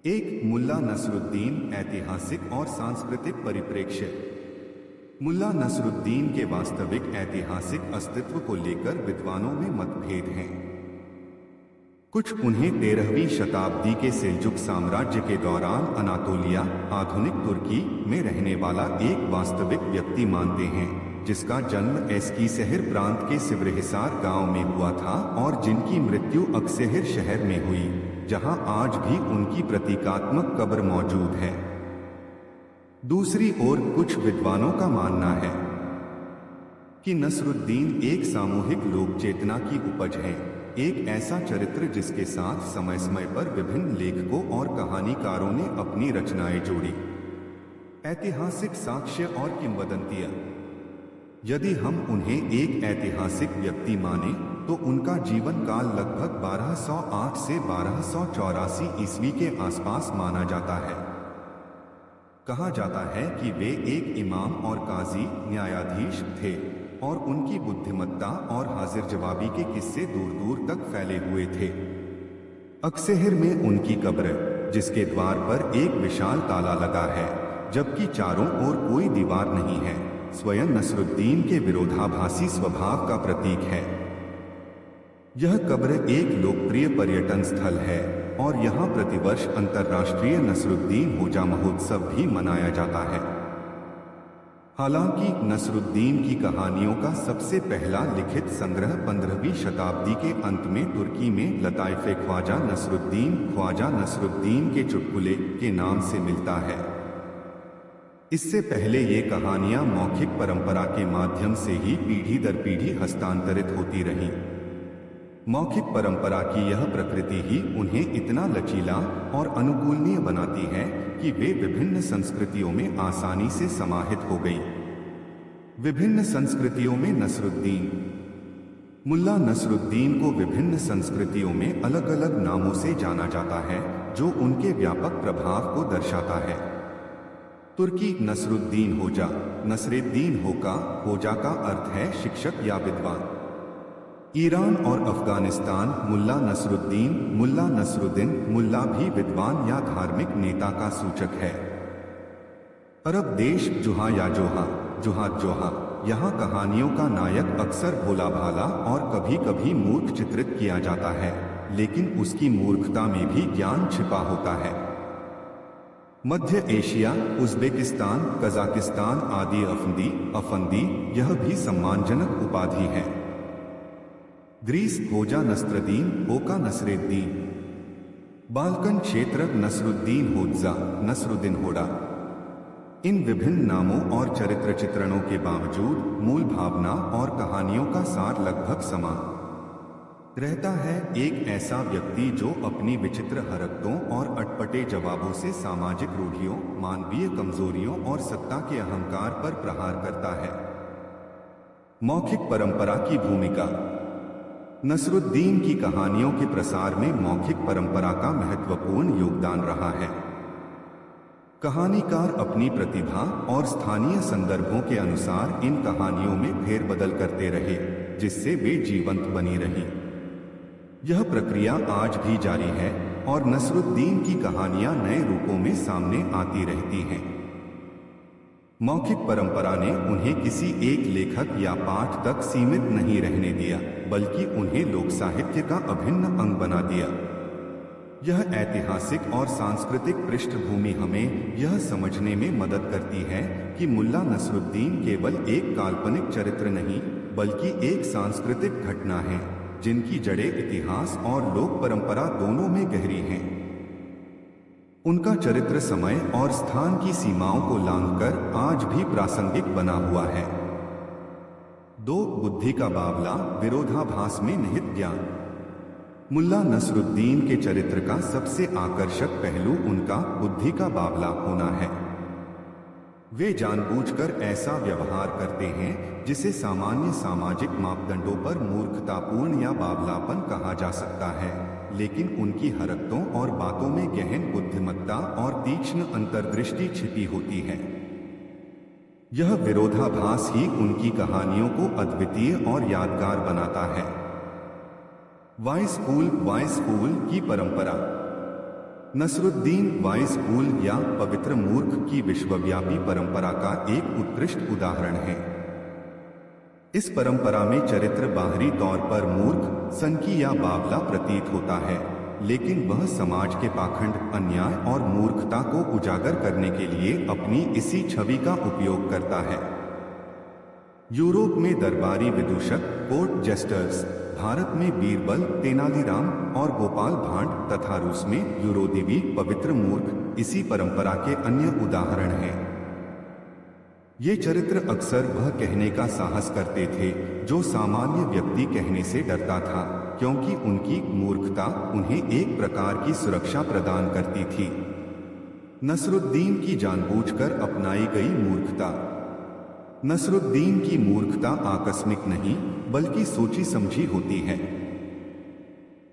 एक, मुल्ला नसरुद्दीन, ऐतिहासिक और सांस्कृतिक परिप्रेक्ष्य। मुल्ला नसरुद्दीन के वास्तविक ऐतिहासिक अस्तित्व को लेकर विद्वानों में मतभेद हैं। कुछ उन्हें 13वीं शताब्दी के सेल्जुक साम्राज्य के दौरान अनातोलिया, आधुनिक तुर्की में रहने वाला एक वास्तविक व्यक्ति मानते हैं, जिसका जन्म एस्कीशहर प्रांत के सिवरहिसार गांव में हुआ था और जिनकी मृत्यु अक्सहर शहर में हुई, जहां आज भी उनकी प्रतीकात्मक कब्र मौजूद है। दूसरी ओर कुछ विद्वानों का मानना है कि नसरुद्दीन एक सामूहिक लोक चेतना की उपज है, एक ऐसा चरित्र जिसके साथ समय समय पर विभिन्न लेखकों और कहानीकारों ने अपनी रचनाएं जोड़ी। ऐतिहासिक साक्ष्य और किंवदंतियां। यदि हम उन्हें एक ऐतिहासिक व्यक्ति माने तो उनका जीवन काल लगभग 1208 से 1284 ईस्वी के आसपास माना जाता है। कहा जाता है कि वे एक इमाम और काजी, न्यायाधीश थे और उनकी बुद्धिमत्ता और हाजिर जवाबी के किस्से दूर दूर तक फैले हुए थे। अक्सहर में उनकी कब्र, जिसके द्वार पर एक विशाल ताला लगा है, जबकि चारों ओर कोई दीवार नहीं है, स्वयं नसरुद्दीन के विरोधाभासी स्वभाव का प्रतीक है। यह कब्र एक लोकप्रिय पर्यटन स्थल है और यहाँ प्रतिवर्ष अंतर्राष्ट्रीय नसरुद्दीन होजा महोत्सव भी मनाया जाता है। हालांकि नसरुद्दीन की कहानियों का सबसे पहला लिखित संग्रह 15वीं शताब्दी के अंत में तुर्की में लताइफ़े ख्वाजा नसरुद्दीन के चुटकुले के नाम से मिलता है। इससे पहले ये कहानियां मौखिक परंपरा के माध्यम से ही पीढ़ी दर पीढ़ी हस्तांतरित होती रहीं। मौखिक परंपरा की यह प्रकृति ही उन्हें इतना लचीला और अनुकूलनीय बनाती है कि वे विभिन्न संस्कृतियों में आसानी से समाहित हो गई। विभिन्न संस्कृतियों में नसरुद्दीन। मुल्ला नसरुद्दीन को विभिन्न संस्कृतियों में अलग अलग नामों से जाना जाता है, जो उनके व्यापक प्रभाव को दर्शाता है। तुर्की नसरुद्दीन होजा, नसरुद्दीन होजा का अर्थ है शिक्षक या विद्वान। ईरान और अफगानिस्तान मुल्ला नसरुद्दीन, मुल्ला भी विद्वान या धार्मिक नेता का सूचक है। अरब देश जुहा या जोहा, यहाँ कहानियों का नायक अक्सर भोला भाला और कभी कभी मूर्ख चित्रित किया जाता है, लेकिन उसकी मूर्खता में भी ज्ञान छिपा होता है। मध्य एशिया, उज़्बेकिस्तान, कजाकिस्तान आदि अफंदी, यह भी सम्मानजनक उपाधि है। ग्रीस होजा नसरुद्दीन। बाल्कन क्षेत्र नसरुद्दीन होड़ा। इन विभिन्न नामों और चरित्र चित्रणों के बावजूद मूल भावना और कहानियों का सार लगभग समान रहता है। एक ऐसा व्यक्ति जो अपनी विचित्र हरकतों और अटपटे जवाबों से सामाजिक रूढ़ियों, मानवीय कमजोरियों और सत्ता के अहंकार पर प्रहार करता है। मौखिक परंपरा की भूमिका। नसरुद्दीन की कहानियों के प्रसार में मौखिक परंपरा का महत्वपूर्ण योगदान रहा है। कहानीकार अपनी प्रतिभा और स्थानीय संदर्भों के अनुसार इन कहानियों में फेरबदल करते रहे, जिससे वे जीवंत बनी रहीं। यह प्रक्रिया आज भी जारी है और नसरुद्दीन की कहानियां नए रूपों में सामने आती रहती हैं। मौखिक परंपरा ने उन्हें किसी एक लेखक या पाठ तक सीमित नहीं रहने दिया, बल्कि उन्हें लोक साहित्य का अभिन्न अंग बना दिया। यह ऐतिहासिक और सांस्कृतिक पृष्ठभूमि हमें यह समझने में मदद करती है कि मुल्ला नसरुद्दीन केवल एक काल्पनिक चरित्र नहीं, बल्कि एक सांस्कृतिक घटना है जिनकी जड़ें इतिहास और लोक परंपरा दोनों में गहरी हैं। उनका चरित्र समय और स्थान की सीमाओं को लांघकर आज भी प्रासंगिक बना हुआ है। दो बुद्धि का बावला, विरोधाभास में निहित ज्ञान। मुल्ला नसरुद्दीन के चरित्र का सबसे आकर्षक पहलू उनका बुद्धि का बावला होना है। वे जानबूझकर ऐसा व्यवहार करते हैं जिसे सामान्य सामाजिक मापदंडों पर मूर्खतापूर्ण या बावलापन कहा जा सकता है, लेकिन उनकी हरकतों और बातों में गहन बुद्धिमत्ता और तीक्ष्ण अंतर्दृष्टि छिपी होती है। यह विरोधाभास ही उनकी कहानियों को अद्वितीय और यादगार बनाता है। वाई स्कूल की परंपरा। नसरुद्दीन वाई स्कूल या पवित्र मूर्ख की विश्वव्यापी परंपरा का एक उत्कृष्ट उदाहरण है। इस परंपरा में चरित्र बाहरी तौर पर मूर्ख, सनकी या बावला प्रतीत होता है, लेकिन वह समाज के पाखंड, अन्याय और मूर्खता को उजागर करने के लिए अपनी इसी छवि का उपयोग करता है। यूरोप में दरबारी विदूषक, कोर्ट जेस्टर्स, भारत में बीरबल, तेनालीराम और गोपाल भांड तथा रूस में यूरोदेवी, पवित्र मूर्ख इसी परंपरा के अन्य उदाहरण हैं। ये चरित्र अक्सर वह कहने का साहस करते थे जो सामान्य व्यक्ति कहने से डरता था, क्योंकि उनकी मूर्खता उन्हें एक प्रकार की सुरक्षा प्रदान करती थी। नसरुद्दीन की जानबूझकर अपनाई गई मूर्खता। नसरुद्दीन की मूर्खता आकस्मिक नहीं, बल्कि सोची समझी होती है।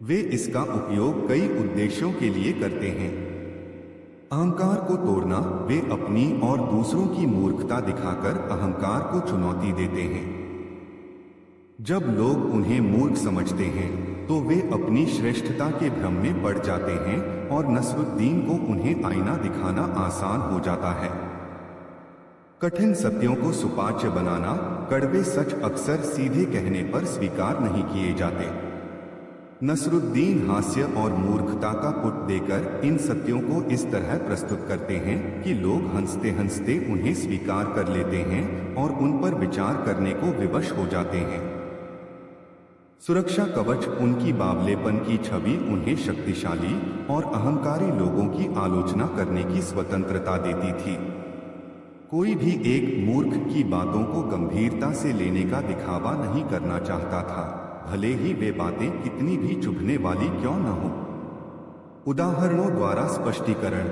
वे इसका उपयोग कई उद्देश्यों के लिए करते हैं। अहंकार को तोड़ना, वे अपनी और दूसरों की मूर्खता दिखाकर अहंकार को चुनौती देते हैं। जब लोग उन्हें मूर्ख समझते हैं तो वे अपनी श्रेष्ठता के भ्रम में पड़ जाते हैं और नसरुद्दीन को उन्हें आईना दिखाना आसान हो जाता है। कठिन सत्यों को सुपाच्य बनाना, कड़वे सच अक्सर सीधे कहने पर स्वीकार नहीं किए जाते। नसरुद्दीन हास्य और मूर्खता का पुट देकर इन सत्यों को इस तरह प्रस्तुत करते हैं कि लोग हंसते हंसते उन्हें स्वीकार कर लेते हैं और उन पर विचार करने को विवश हो जाते हैं। सुरक्षा कवच, उनकी बावलेपन की छवि उन्हें शक्तिशाली और अहंकारी लोगों की आलोचना करने की स्वतंत्रता देती थी। कोई भी एक मूर्ख की बातों को गंभीरता से लेने का दिखावा नहीं करना चाहता था, भले ही वे बातें कितनी भी चुभने वाली क्यों न हो। उदाहरणों द्वारा स्पष्टीकरण।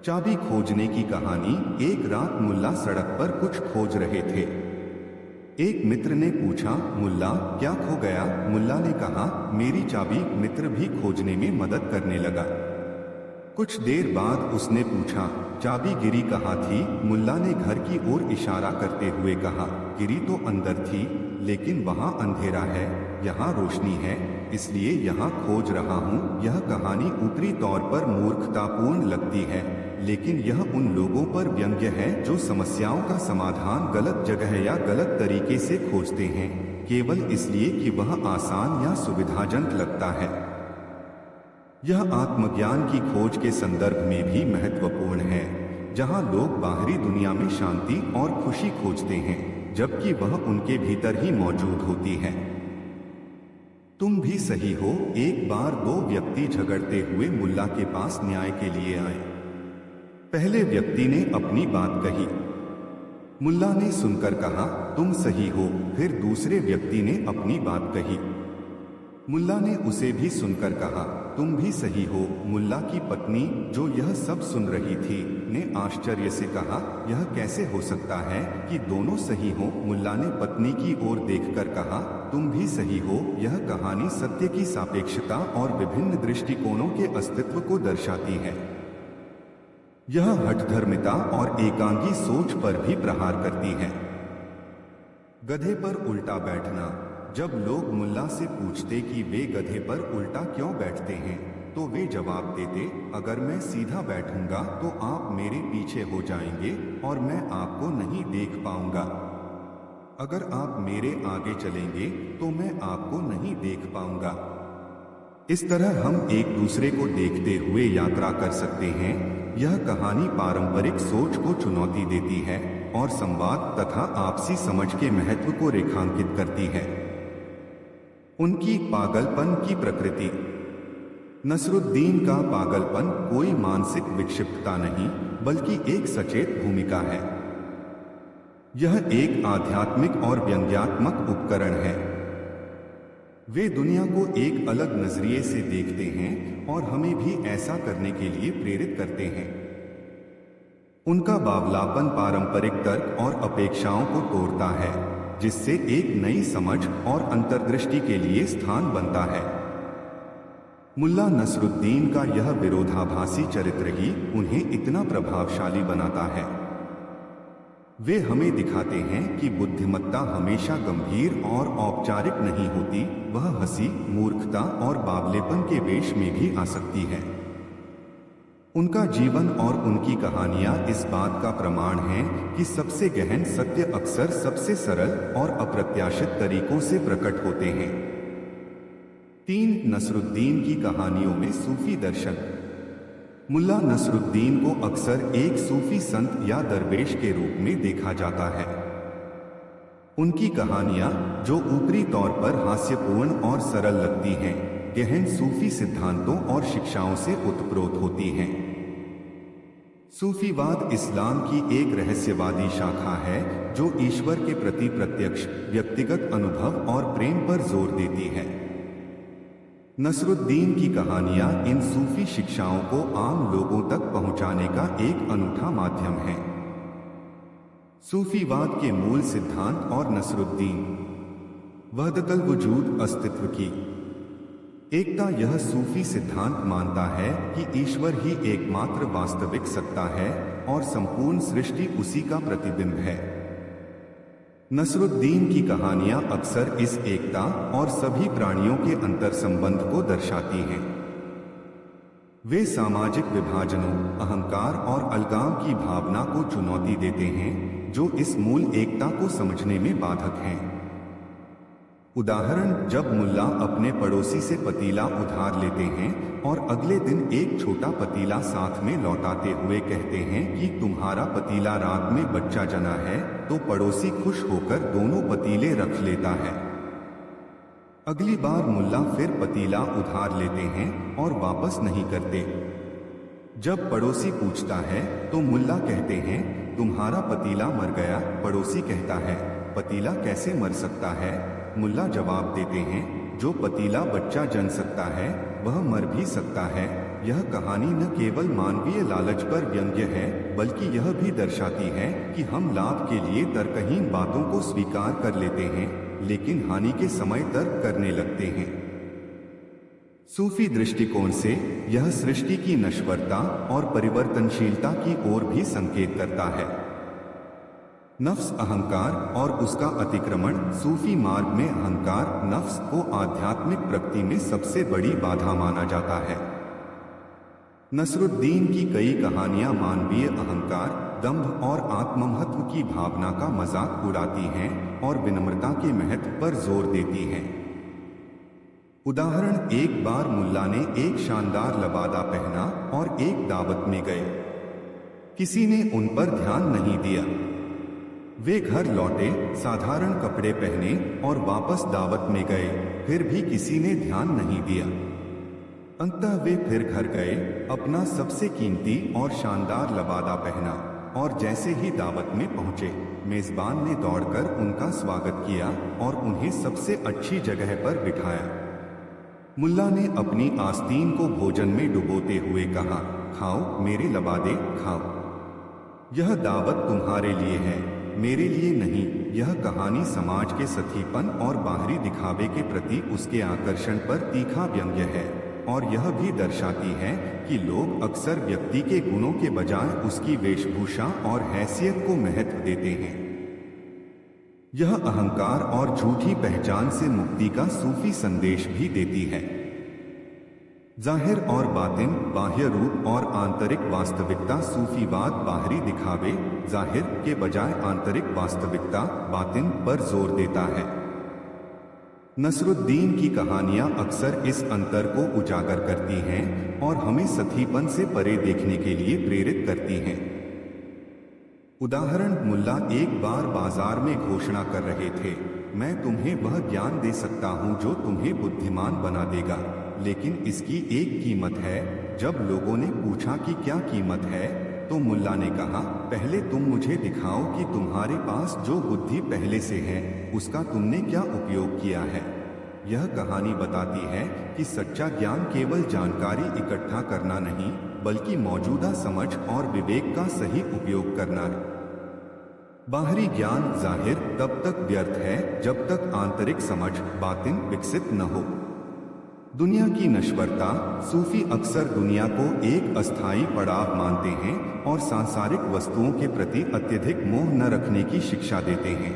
चाबी खोजने की कहानी। एक रात मुल्ला सड़क पर कुछ खोज रहे थे। एक मित्र ने पूछा, मुल्ला क्या खो गया? मुल्ला ने कहा, मेरी चाबी। मित्र भी खोजने में मदद करने लगा। कुछ देर बाद उसने पूछा, चाबी गिरी कहाँ थी? मुल्ला ने घर की ओर इशारा करते हुए कहा, गिरी तो अंदर थी, लेकिन वहाँ अंधेरा है, यहाँ रोशनी है, इसलिए यहाँ खोज रहा हूँ। यह कहानी ऊपरी तौर पर मूर्खतापूर्ण लगती है, लेकिन यह उन लोगों पर व्यंग्य है जो समस्याओं का समाधान गलत जगह या गलत तरीके से खोजते हैं, केवल इसलिए कि वह आसान या सुविधाजनक लगता है। यह आत्मज्ञान की खोज के संदर्भ में भी महत्वपूर्ण है, जहां लोग बाहरी दुनिया में शांति और खुशी खोजते हैं, जबकि वह उनके भीतर ही मौजूद होती है। तुम भी सही हो। एक बार दो व्यक्ति झगड़ते हुए मुल्ला के पास न्याय के लिए आए। पहले व्यक्ति ने अपनी बात कही। मुल्ला ने सुनकर कहा, तुम सही हो। फिर दूसरे व्यक्ति ने अपनी बात कही। मुल्ला ने उसे भी सुनकर कहा, तुम भी सही हो। मुल्ला की पत्नी, जो यह सब सुन रही थी, ने आश्चर्य से कहा, यह कैसे हो सकता है कि दोनों सही हो? मुल्ला ने पत्नी की ओर देखकर कहा, तुम भी सही हो। यह कहानी सत्य की सापेक्षता और विभिन्न दृष्टिकोणों के अस्तित्व को दर्शाती है। यह हठधर्मिता और एकांगी सोच पर भी प्रहार करती है। गधे पर उल्टा बैठना। जब लोग मुल्ला से पूछते कि वे गधे पर उल्टा क्यों बैठते हैं, तो वे जवाब देते, अगर मैं सीधा बैठूंगा तो आप मेरे पीछे हो जाएंगे और मैं आपको नहीं देख पाऊंगा। अगर आप मेरे आगे चलेंगे तो मैं आपको नहीं देख पाऊंगा। इस तरह हम एक दूसरे को देखते हुए यात्रा कर सकते हैं। यह कहानी पारंपरिक सोच को चुनौती देती है और संवाद तथा आपसी समझ के महत्व को रेखांकित करती है। उनकी पागलपन की प्रकृति। नसरुद्दीन का पागलपन कोई मानसिक विक्षिप्तता नहीं, बल्कि एक सचेत भूमिका है। यह एक आध्यात्मिक और व्यंग्यात्मक उपकरण है। वे दुनिया को एक अलग नजरिए से देखते हैं और हमें भी ऐसा करने के लिए प्रेरित करते हैं। उनका बावलापन पारंपरिक तर्क और अपेक्षाओं को तोड़ता है, जिससे एक नई समझ और अंतर्दृष्टि के लिए स्थान बनता है। मुल्ला नसरुद्दीन का यह विरोधाभासी चरित्र ही उन्हें इतना प्रभावशाली बनाता है। वे हमें दिखाते हैं कि बुद्धिमत्ता हमेशा गंभीर और औपचारिक नहीं होती, वह हंसी, मूर्खता और बावलेपन के वेश में भी आ सकती है। उनका जीवन और उनकी कहानियां इस बात का प्रमाण हैं कि सबसे गहन सत्य अक्सर सबसे सरल और अप्रत्याशित तरीकों से प्रकट होते हैं। 3 नसरुद्दीन की कहानियों में सूफी दर्शन। मुल्ला नसरुद्दीन को अक्सर एक सूफी संत या दरवेश के रूप में देखा जाता है। उनकी कहानियां, जो ऊपरी तौर पर हास्यपूर्ण और सरल लगती हैं, गहन सूफी सिद्धांतों और शिक्षाओं से उत्प्रोत होती हैं। सूफीवाद इस्लाम की एक रहस्यवादी शाखा है जो ईश्वर के प्रति प्रत्यक्ष व्यक्तिगत अनुभव और प्रेम पर जोर देती है। नसरुद्दीन की कहानियां इन सूफी शिक्षाओं को आम लोगों तक पहुंचाने का एक अनूठा माध्यम है। सूफीवाद के मूल सिद्धांत और नसरुद्दीन। वहदतल वजूद, अस्तित्व की एकता। यह सूफी सिद्धांत मानता है कि ईश्वर ही एकमात्र वास्तविक सत्ता है और संपूर्ण सृष्टि उसी का प्रतिबिंब है। नसरुद्दीन की कहानियां अक्सर इस एकता और सभी प्राणियों के अंतर संबंध को दर्शाती हैं। वे सामाजिक विभाजनों, अहंकार और अलगाव की भावना को चुनौती देते हैं, जो इस मूल एकता को समझने में बाधक हैं। उदाहरण, जब मुल्ला अपने पड़ोसी से पतीला उधार लेते हैं और अगले दिन एक छोटा पतीला साथ में लौटाते हुए कहते हैं कि तुम्हारा पतीला रात में बच्चा जना है, तो पड़ोसी खुश होकर दोनों पतीले रख लेता है। अगली बार मुल्ला फिर पतीला उधार लेते हैं और वापस नहीं करते। जब पड़ोसी पूछता है तो मुल्ला कहते हैं, तुम्हारा पतीला मर गया। पड़ोसी कहता है, पतीला कैसे मर सकता है? मुल्ला जवाब देते हैं, जो पतीला बच्चा जन सकता है वह मर भी सकता है। यह कहानी न केवल मानवीय लालच पर व्यंग्य है, बल्कि यह भी दर्शाती है कि हम लाभ के लिए तर्कहीन बातों को स्वीकार कर लेते हैं, लेकिन हानि के समय तर्क करने लगते हैं। सूफी दृष्टिकोण से यह सृष्टि की नश्वरता और परिवर्तनशीलता की ओर भी संकेत करता है। नफ्स, अहंकार और उसका अतिक्रमण। सूफी मार्ग में अहंकार, नफ्स को आध्यात्मिक प्रगति में सबसे बड़ी बाधा माना जाता है। नसरुद्दीन की कई कहानियां मानवीय अहंकार, दंभ और आत्ममहत्व की भावना का मजाक उड़ाती हैं और विनम्रता के महत्व पर जोर देती हैं। उदाहरण, एक बार मुल्ला ने एक शानदार लबादा पहना और एक दावत में गए। किसी ने उन पर ध्यान नहीं दिया। वे घर लौटे, साधारण कपड़े पहने और वापस दावत में गए, फिर भी किसी ने ध्यान नहीं दिया। अंततः वे फिर घर गए, अपना सबसे कीमती और शानदार लबादा पहना और जैसे ही दावत में पहुंचे, मेजबान ने दौड़कर उनका स्वागत किया और उन्हें सबसे अच्छी जगह पर बिठाया। मुल्ला ने अपनी आस्तीन को भोजन में डुबोते हुए कहा, खाओ मेरे लबादे, खाओ। यह दावत तुम्हारे लिए है, मेरे लिए नहीं। यह कहानी समाज के सतीपन और बाहरी दिखावे के प्रति उसके आकर्षण पर तीखा व्यंग्य है, और यह भी दर्शाती है कि लोग अक्सर व्यक्ति के गुणों के बजाय उसकी वेशभूषा और हैसियत को महत्व देते हैं। यह अहंकार और झूठी पहचान से मुक्ति का सूफी संदेश भी देती है। जाहिर और बातिन, बाह्य रूप और आंतरिक वास्तविकता। सूफीवाद बाहरी दिखावे, जाहिर के बजाय आंतरिक वास्तविकता, बातिन पर जोर देता है। नसरुद्दीन की कहानियां अक्सर इस अंतर को उजागर करती हैं और हमें सतीपन से परे देखने के लिए प्रेरित करती हैं। उदाहरण, मुल्ला एक बार बाजार में घोषणा कर रहे थे, मैं तुम्हें वह ज्ञान दे सकता हूं जो तुम्हें बुद्धिमान बना देगा, लेकिन इसकी एक कीमत है। जब लोगों ने पूछा कि क्या कीमत है, तो मुल्ला ने कहा, पहले तुम मुझे दिखाओ कि तुम्हारे पास जो बुद्धि पहले से है उसका तुमने क्या उपयोग किया है। यह कहानी बताती है कि सच्चा ज्ञान केवल जानकारी इकट्ठा करना नहीं, बल्कि मौजूदा समझ और विवेक का सही उपयोग करना है। बाहरी ज्ञान, जाहिर, तब तक व्यर्थ है जब तक आंतरिक समझ, बातिन विकसित न हो। दुनिया की नश्वरता। सूफी अक्सर दुनिया को एक अस्थायी पड़ाव मानते हैं और सांसारिक वस्तुओं के प्रति अत्यधिक मोह न रखने की शिक्षा देते हैं।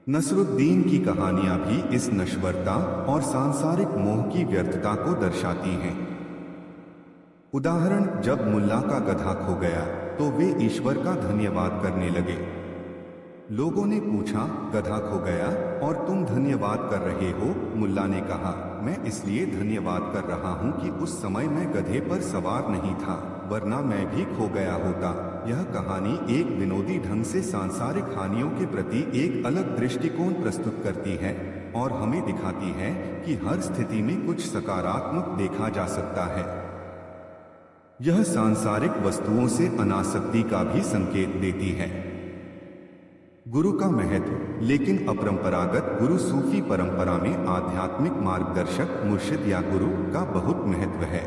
नसरुद्दीन की कहानियां भी इस नश्वरता और सांसारिक मोह की व्यर्थता को दर्शाती हैं। उदाहरण, जब मुल्ला का गधा खो गया तो वे ईश्वर का धन्यवाद करने लगे। लोगों ने पूछा, गधा खो गया और तुम धन्यवाद कर रहे हो? मुल्ला ने कहा, मैं इसलिए धन्यवाद कर रहा हूं कि उस समय मैं गधे पर सवार नहीं था, वरना मैं भी खो गया होता। यह कहानी एक विनोदी ढंग से सांसारिक हानियों के प्रति एक अलग दृष्टिकोण प्रस्तुत करती है और हमें दिखाती है कि हर स्थिति में कुछ सकारात्मक देखा जा सकता है। यह सांसारिक वस्तुओं से अनासक्ति का भी संकेत देती है। गुरु का महत्व। लेकिन अपरंपरागत गुरु सूफी परंपरा में आध्यात्मिक मार्गदर्शक, मुर्शिद या गुरु का बहुत महत्व है।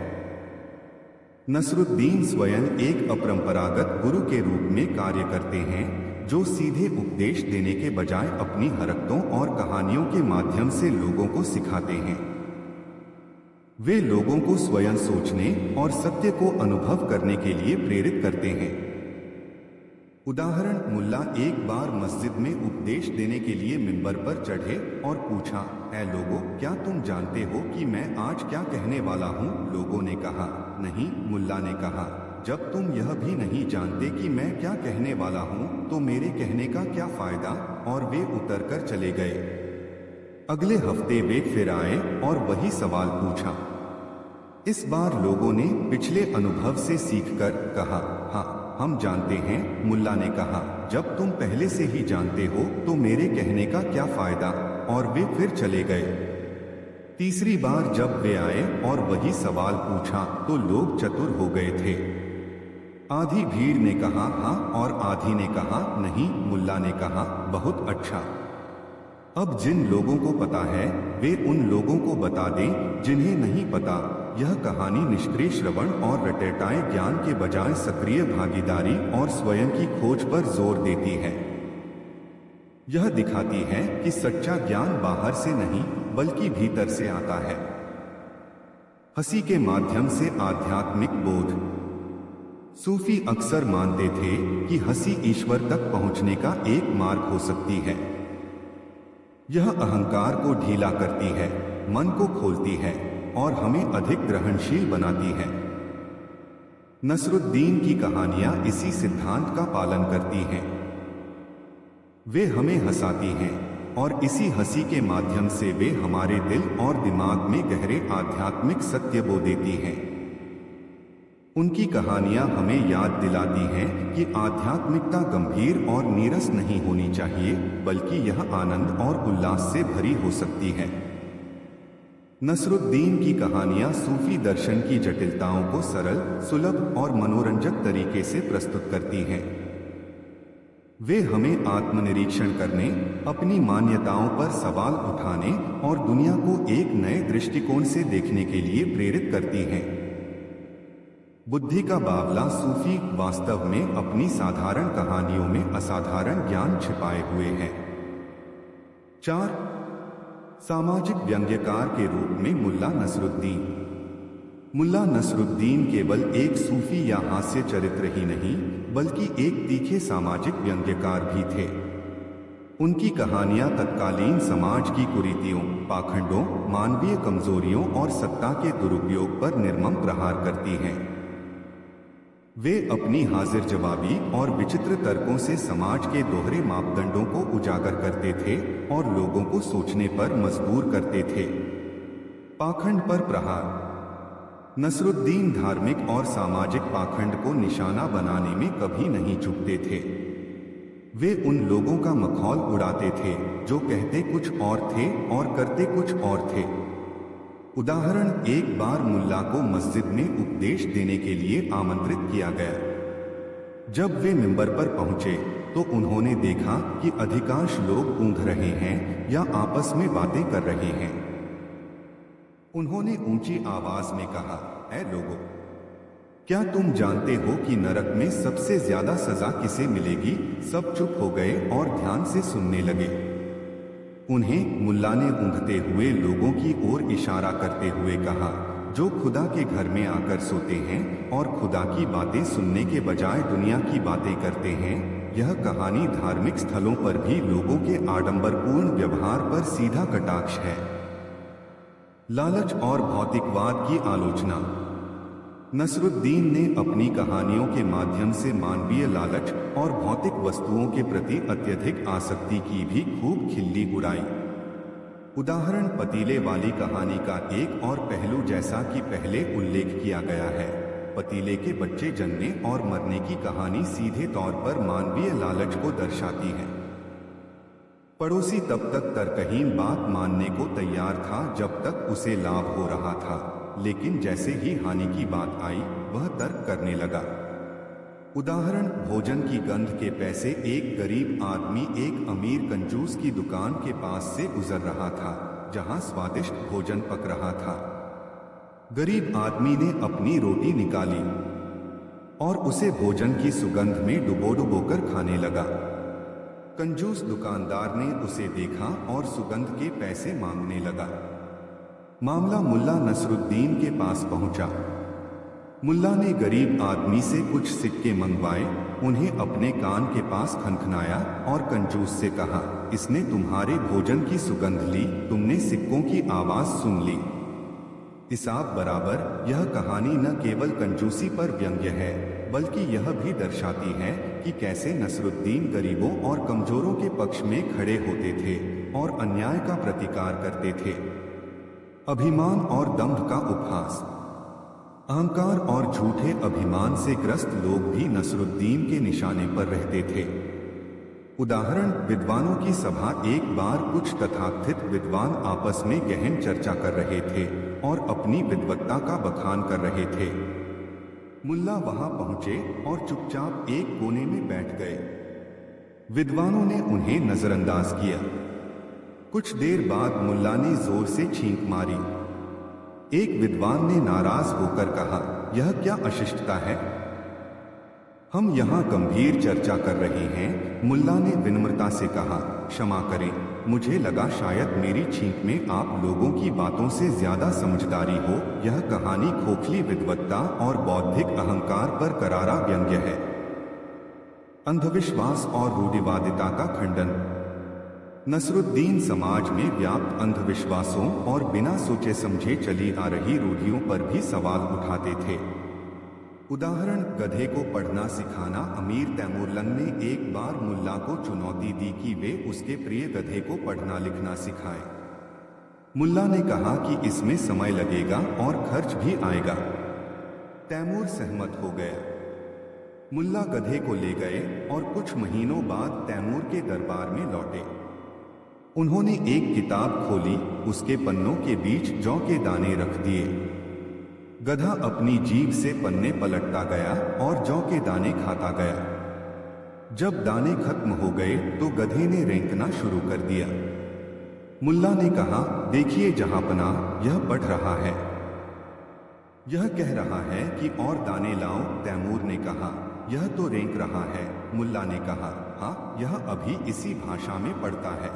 नसरुद्दीन स्वयं एक अपरंपरागत गुरु के रूप में कार्य करते हैं, जो सीधे उपदेश देने के बजाय अपनी हरकतों और कहानियों के माध्यम से लोगों को सिखाते हैं। वे लोगों को स्वयं सोचने और सत्य को अनुभव करने के लिए प्रेरित करते हैं। उदाहरण, मुल्ला एक बार मस्जिद में उपदेश देने के लिए मिंबर पर चढ़े और पूछा, ऐ लोगों, क्या तुम जानते हो कि मैं आज क्या कहने वाला हूँ? लोगों ने कहा, नहीं। मुल्ला ने कहा, जब तुम यह भी नहीं जानते कि मैं क्या कहने वाला हूँ तो मेरे कहने का क्या फायदा? और वे उतरकर चले गए। अगले हफ्ते वे फिर आए और वही सवाल पूछा। इस बार लोगों ने पिछले अनुभव से सीखकर कहा, हाँ, हम जानते हैं। मुल्ला ने कहा, जब तुम पहले से ही जानते हो तो मेरे कहने का क्या फायदा? और वे फिर चले गए। तीसरी बार जब वे आए और वही सवाल पूछा तो लोग चतुर हो गए थे। आधी भीड़ ने कहा हाँ और आधी ने कहा नहीं। मुल्ला ने कहा, बहुत अच्छा। अब जिन लोगों को पता है वे उन लोगों को बता दें जिन्हें नहीं पता। यह कहानी निष्क्रिय श्रवण और रटरटाए ज्ञान के बजाय सक्रिय भागीदारी और स्वयं की खोज पर जोर देती है। यह दिखाती है कि सच्चा ज्ञान बाहर से नहीं बल्कि भीतर से आता है। हंसी के माध्यम से आध्यात्मिक बोध। सूफी अक्सर मानते थे कि हंसी ईश्वर तक पहुंचने का एक मार्ग हो सकती है। यह अहंकार को ढीला करती है, मन को खोलती है और हमें अधिक ग्रहणशील बनाती है। नसरुद्दीन की कहानियां इसी सिद्धांत का पालन करती हैं। वे हमें हंसाती हैं और इसी हंसी के माध्यम से वे हमारे दिल और दिमाग में गहरे आध्यात्मिक सत्य बो देती हैं। उनकी कहानियां हमें याद दिलाती हैं कि आध्यात्मिकता गंभीर और नीरस नहीं होनी चाहिए, बल्कि यह आनंद और उल्लास से भरी हो सकती है। नसरुद्दीन की कहानियां सूफी दर्शन की जटिलताओं को सरल, सुलभ और मनोरंजक तरीके से प्रस्तुत करती हैं। वे हमें आत्मनिरीक्षण करने, अपनी मान्यताओं पर सवाल उठाने और दुनिया को एक नए दृष्टिकोण से देखने के लिए प्रेरित करती हैं। बुद्धि का बावला। सूफी वास्तव में अपनी साधारण कहानियों में असाधारण ज्ञान छिपाए हुए हैं। 4. सामाजिक व्यंग्यकार के रूप में मुल्ला नसरुद्दीन। मुल्ला नसरुद्दीन केवल एक सूफी या हास्य चरित्र ही नहीं, बल्कि एक तीखे सामाजिक व्यंग्यकार भी थे। उनकी कहानियां तत्कालीन समाज की कुरीतियों, पाखंडों, मानवीय कमजोरियों और सत्ता के दुरुपयोग पर निर्मम प्रहार करती हैं। वे अपनी हाजिर जवाबी और विचित्र तर्कों से समाज के दोहरे मापदंडों को उजागर करते थे और लोगों को सोचने पर मजबूर करते थे। पाखंड पर प्रहार। नसरुद्दीन धार्मिक और सामाजिक पाखंड को निशाना बनाने में कभी नहीं चूकते थे। वे उन लोगों का मखौल उड़ाते थे जो कहते कुछ और थे और करते कुछ और थे। उदाहरण, एक बार मुल्ला को मस्जिद में उपदेश देने के लिए आमंत्रित किया गया। जब वे मिंबर पर पहुंचे तो उन्होंने देखा कि अधिकांश लोग ऊँघ रहे हैं या आपस में बातें कर रहे हैं। उन्होंने ऊंची आवाज में कहा, ऐ लोगों, क्या तुम जानते हो कि नरक में सबसे ज्यादा सजा किसे मिलेगी? सब चुप हो गए और ध्यान से सुनने लगे। उन्हें मुल्ला ने ऊँघते हुए लोगों की ओर इशारा करते हुए कहा, जो खुदा के घर में आकर सोते हैं और खुदा की बातें सुनने के बजाय दुनिया की बातें करते हैं। यह कहानी धार्मिक स्थलों पर भी लोगों के आडंबरपूर्ण व्यवहार पर सीधा कटाक्ष है। लालच और भौतिकवाद की आलोचना। नसरुद्दीन ने अपनी कहानियों के माध्यम से मानवीय लालच और भौतिक वस्तुओं के प्रति अत्यधिक आसक्ति की भी खूब खिल्ली उड़ाई। उदाहरण, पतीले वाली कहानी का एक और पहलू, जैसा कि पहले उल्लेख किया गया है, पतीले के बच्चे जन्मने और मरने की कहानी सीधे तौर पर मानवीय लालच को दर्शाती है। पड़ोसी तब तक तर्कहीन बात मानने को तैयार था जब तक उसे लाभ हो रहा था, लेकिन जैसे ही हानि की बात आई वह तर्क करने लगा। उदाहरण, भोजन की गंध के पैसे एक गरीब आदमी एक अमीर कंजूस की दुकान के पास से गुजर रहा था जहां स्वादिष्ट भोजन पक रहा था। गरीब आदमी ने अपनी रोटी निकाली और उसे भोजन की सुगंध में डुबो कर खाने लगा। कंजूस दुकानदार ने उसे देखा और सुगंध के पैसे मांगने लगा। मामला मुल्ला नसरुद्दीन के पास पहुंचा। मुल्ला ने गरीब आदमी से कुछ सिक्के मंगवाए, उन्हें अपने कान के पास खनखनाया और कंजूस से कहा, इसने तुम्हारे भोजन की सुगंध ली, तुमने सिक्कों की आवाज सुन ली। हिसाब बराबर। यह कहानी न केवल कंजूसी पर व्यंग्य है बल्कि यह भी दर्शाती है कि कैसे नसरुद्दीन गरीबों और कमजोरों के पक्ष में खड़े होते थे और अन्याय का प्रतिकार करते थे। अभिमान और दंभ का उपहास। अहंकार और झूठे अभिमान से ग्रस्त लोग भी नसरुद्दीन के निशाने पर रहते थे। उदाहरण, विद्वानों की सभा। एक बार कुछ तथाकथित विद्वान आपस में गहन चर्चा कर रहे थे और अपनी विद्वत्ता का बखान कर रहे थे। मुल्ला वहां पहुंचे और चुपचाप एक कोने में बैठ गए। विद्वानों ने उन्हें नजरअंदाज किया। कुछ देर बाद मुल्ला ने जोर से छींक मारी। एक विद्वान ने नाराज होकर कहा, यह क्या अशिष्टता है? हम यहाँ गंभीर चर्चा कर रहे हैं। मुल्ला ने विनम्रता से कहा, क्षमा करें, मुझे लगा शायद मेरी छींक में आप लोगों की बातों से ज्यादा समझदारी हो। यह कहानी खोखली विद्वत्ता और बौद्धिक अहंकार पर करारा व्यंग्य है। अंधविश्वास और रूढ़िवादिता का खंडन। नसरुद्दीन समाज में व्याप्त अंधविश्वासों और बिना सोचे समझे चली आ रही रूढ़ियों पर भी सवाल उठाते थे। उदाहरण, गधे को पढ़ना सिखाना। अमीर तैमूरलंग ने एक बार मुल्ला को चुनौती दी कि वे उसके प्रिय गधे को पढ़ना लिखना सिखाए। मुल्ला ने कहा कि इसमें समय लगेगा और खर्च भी आएगा। तैमूर सहमत हो गया। मुल्ला गधे को ले गए और कुछ महीनों बाद तैमूर के दरबार में लौटे। उन्होंने एक किताब खोली, उसके पन्नों के बीच जौ के दाने रख दिए। गधा अपनी जीभ से पन्ने पलटता गया और जौ के दाने खाता गया। जब दाने खत्म हो गए तो गधे ने रेंकना शुरू कर दिया। मुल्ला ने कहा, देखिए जहांपना, यह बढ़ रहा है। यह कह रहा है कि और दाने लाओ। तैमूर ने कहा, यह तो रेंक रहा है। मुल्ला ने कहा, हाँ, यह अभी इसी भाषा में पढ़ता है।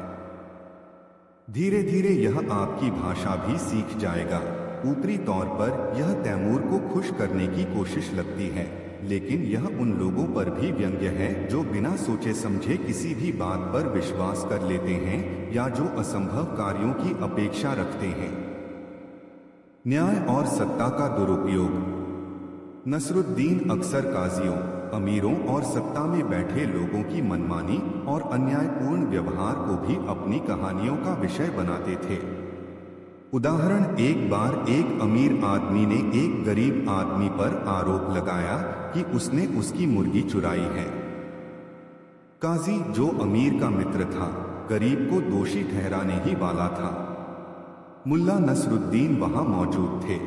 धीरे धीरे यह आपकी भाषा भी सीख जाएगा। ऊपरी तौर पर यह तैमूर को खुश करने की कोशिश लगती है। लेकिन यह उन लोगों पर भी व्यंग्य है जो बिना सोचे समझे किसी भी बात पर विश्वास कर लेते हैं या जो असंभव कार्यों की अपेक्षा रखते हैं। न्याय और सत्ता का दुरुपयोग। नसरुद्दीन अक्सर काजियों, अमीरों और सत्ता में बैठे लोगों की मनमानी और अन्यायपूर्ण व्यवहार को भी अपनी कहानियों का विषय बनाते थे। उदाहरण, एक बार एक अमीर आदमी ने एक गरीब आदमी पर आरोप लगाया कि उसने उसकी मुर्गी चुराई है। काजी, जो अमीर का मित्र था, गरीब को दोषी ठहराने ही वाला था। मुल्ला नसरुद्दीन वहां मौजूद थे।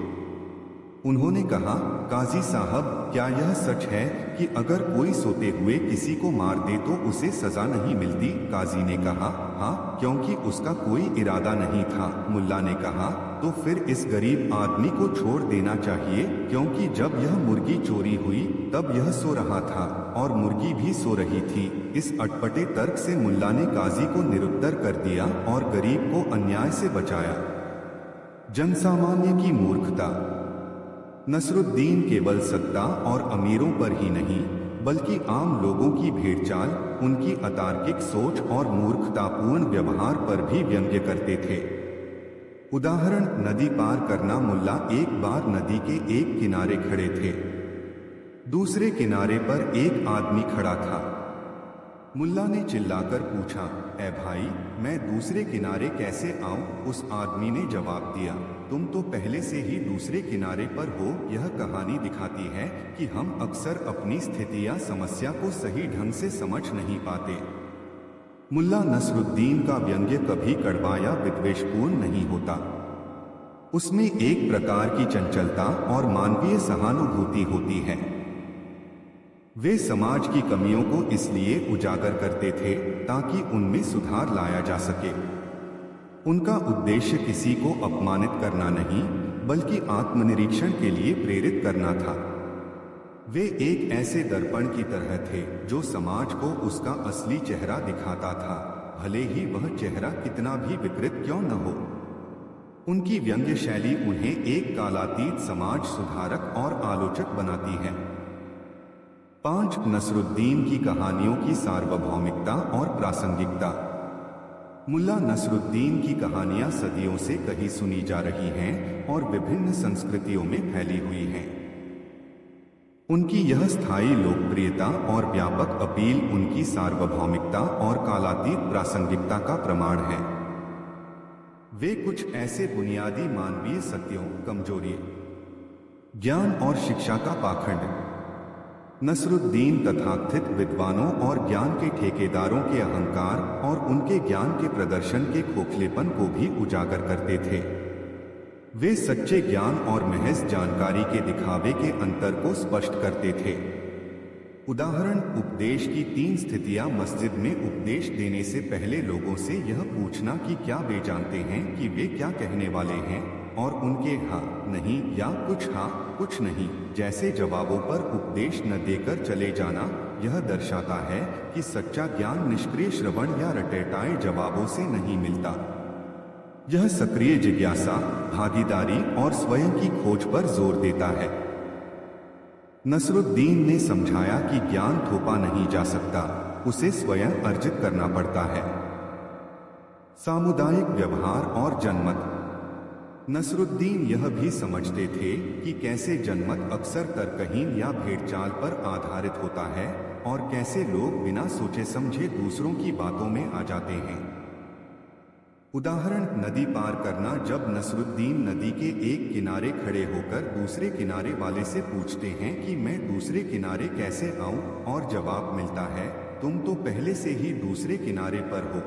उन्होंने कहा, काजी साहब, क्या यह सच है कि अगर कोई सोते हुए किसी को मार दे तो उसे सजा नहीं मिलती? काजी ने कहा, हाँ, क्योंकि उसका कोई इरादा नहीं था। मुल्ला ने कहा, तो फिर इस गरीब आदमी को छोड़ देना चाहिए, क्योंकि जब यह मुर्गी चोरी हुई तब यह सो रहा था और मुर्गी भी सो रही थी। इस अटपटे तर्क से मुल्ला ने काजी को निरुत्तर कर दिया और गरीब को अन्याय से बचाया। जनसामान्य की मूर्खता। नसरुद्दीन केवल सत्ता और अमीरों पर ही नहीं बल्कि आम लोगों की भेड़चाल, उनकी अतार्किक सोच और मूर्खतापूर्ण व्यवहार पर भी व्यंग्य करते थे। उदाहरण, नदी पार करना। मुल्ला एक बार नदी के एक किनारे खड़े थे। दूसरे किनारे पर एक आदमी खड़ा था। मुल्ला ने चिल्लाकर पूछा, ए भाई, मैं दूसरे किनारे कैसे आऊं? उस आदमी ने जवाब दिया, तुम तो पहले से ही दूसरे किनारे पर हो। यह कहानी दिखाती है कि हम अक्सर अपनी स्थिति या समस्या को सही ढंग से समझ नहीं पाते। मुल्ला नसरुद्दीन का व्यंग्य कभी कड़वा या विद्वेषपूर्ण नहीं होता। उसमें एक प्रकार की चंचलता और मानवीय सहानुभूति होती है। वे समाज की कमियों को इसलिए उजागर करते थे ताकि उनमें सुधार लाया जा सके। उनका उद्देश्य किसी को अपमानित करना नहीं बल्कि आत्मनिरीक्षण के लिए प्रेरित करना था। वे एक ऐसे दर्पण की तरह थे जो समाज को उसका असली चेहरा दिखाता था, भले ही वह चेहरा कितना भी विकृत क्यों न हो। उनकी व्यंग्य शैली उन्हें एक कालातीत समाज सुधारक और आलोचक बनाती है। 5. नसरुद्दीन की कहानियों की सार्वभौमिकता और प्रासंगिकता। मुल्ला नसरुद्दीन की कहानियां सदियों से कही सुनी जा रही हैं और विभिन्न संस्कृतियों में फैली हुई हैं। उनकी यह स्थायी लोकप्रियता और व्यापक अपील उनकी सार्वभौमिकता और कालातीत प्रासंगिकता का प्रमाण है। वे कुछ ऐसे बुनियादी मानवीय सत्यों, कमजोरियों, ज्ञान और शिक्षा का पाखंड। नसरुद्दीन तथाकथित विद्वानों और ज्ञान के ठेकेदारों के अहंकार और उनके ज्ञान के प्रदर्शन के खोखलेपन को भी उजागर करते थे। वे सच्चे ज्ञान और महज जानकारी के दिखावे के अंतर को स्पष्ट करते थे। उदाहरण, उपदेश की 3 स्थितियां। मस्जिद में उपदेश देने से पहले लोगों से यह पूछना कि क्या वे जानते हैं कि वे क्या कहने वाले हैं, और उनके हाँ, नहीं या कुछ हाँ, कुछ नहीं जैसे जवाबों पर उपदेश न देकर चले जाना। यह दर्शाता है कि सच्चा ज्ञान निष्क्रिय श्रवण या रटेटाए जवाबों से नहीं मिलता। यह सक्रिय जिज्ञासा, भागीदारी और स्वयं की खोज पर जोर देता है। नसरुद्दीन ने समझाया कि ज्ञान थोपा नहीं जा सकता, उसे स्वयं अर्जित करना पड़ता है। सामुदायिक व्यवहार और जनमत। नसरुद्दीन यह भी समझते थे कि कैसे जनमत अक्सर तर्कहीन या भेड़चाल पर आधारित होता है और कैसे लोग बिना सोचे समझे दूसरों की बातों में आ जाते हैं। उदाहरण, नदी पार करना। जब नसरुद्दीन नदी के एक किनारे खड़े होकर दूसरे किनारे वाले से पूछते हैं कि मैं दूसरे किनारे कैसे आऊं, और जवाब मिलता है, तुम तो पहले से ही दूसरे किनारे पर हो।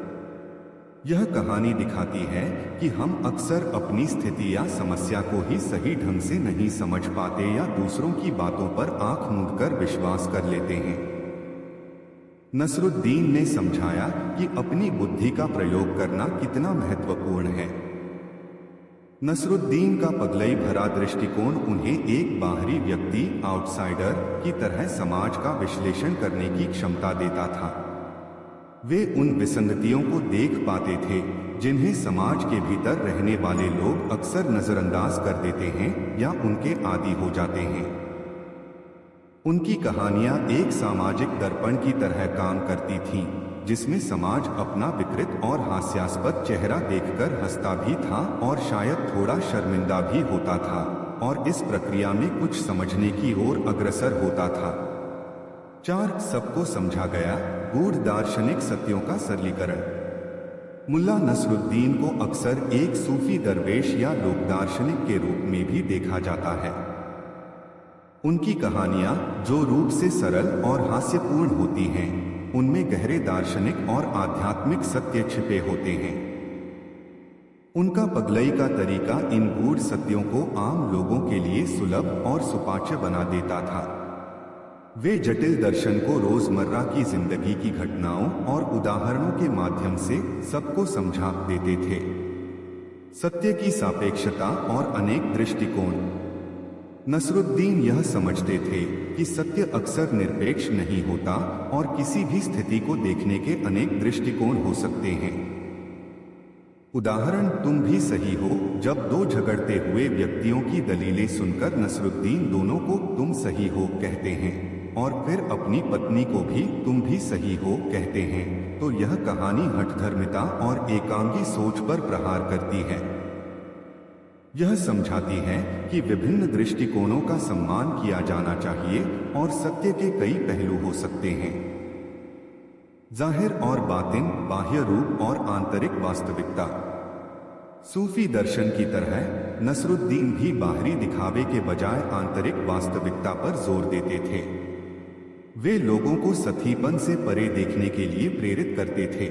यह कहानी दिखाती है कि हम अक्सर अपनी स्थिति या समस्या को ही सही ढंग से नहीं समझ पाते या दूसरों की बातों पर आंख मूंदकर विश्वास कर लेते हैं। नसरुद्दीन ने समझाया कि अपनी बुद्धि का प्रयोग करना कितना महत्वपूर्ण है। नसरुद्दीन का पगलई भरा दृष्टिकोण उन्हें एक बाहरी व्यक्ति, आउटसाइडर की तरह समाज का विश्लेषण करने की क्षमता देता था। वे उन विसंगतियों को देख पाते थे जिन्हें समाज के भीतर रहने वाले लोग अक्सर नजरअंदाज कर देते हैं या उनके आदी हो जाते हैं। उनकी कहानियां एक सामाजिक दर्पण की तरह काम करती थीं, जिसमें समाज अपना विकृत और हास्यास्पद चेहरा देखकर हंसता भी था और शायद थोड़ा शर्मिंदा भी होता था, और इस प्रक्रिया में कुछ समझने की ओर अग्रसर होता था। 4 सबको समझा गया गूढ़ दार्शनिक सत्यों का सरलीकरण। मुल्ला नसरुद्दीन को अक्सर एक सूफी दरवेश या लोक दार्शनिक के रूप में भी देखा जाता है। उनकी कहानियां जो रूप से सरल और हास्यपूर्ण होती हैं, उनमें गहरे दार्शनिक और आध्यात्मिक सत्य छिपे होते हैं। उनका पगलई का तरीका इन गूढ़ सत्यों को आम लोगों के लिए सुलभ और सुपाच्य बना देता था। वे जटिल दर्शन को रोजमर्रा की जिंदगी की घटनाओं और उदाहरणों के माध्यम से सबको समझा देते थे। सत्य की सापेक्षता और अनेक दृष्टिकोण। नसरुद्दीन यह समझते थे कि सत्य अक्सर निरपेक्ष नहीं होता और किसी भी स्थिति को देखने के अनेक दृष्टिकोण हो सकते हैं। उदाहरण, तुम भी सही हो। जब 2 झगड़ते हुए व्यक्तियों की दलीलें सुनकर नसरुद्दीन दोनों को तुम सही हो कहते हैं और फिर अपनी पत्नी को भी तुम भी सही हो कहते हैं, तो यह कहानी हठधर्मिता और एकांगी सोच पर प्रहार करती है। यह समझाती है कि विभिन्न दृष्टिकोणों का सम्मान किया जाना चाहिए और सत्य के कई पहलू हो सकते हैं। जाहिर और बातिन, बाह्य रूप और आंतरिक वास्तविकता। सूफी दर्शन की तरह नसरुद्दीन भी बाहरी दिखावे के बजाय आंतरिक वास्तविकता पर जोर देते थे। वे लोगों को सतीपन से परे देखने के लिए प्रेरित करते थे।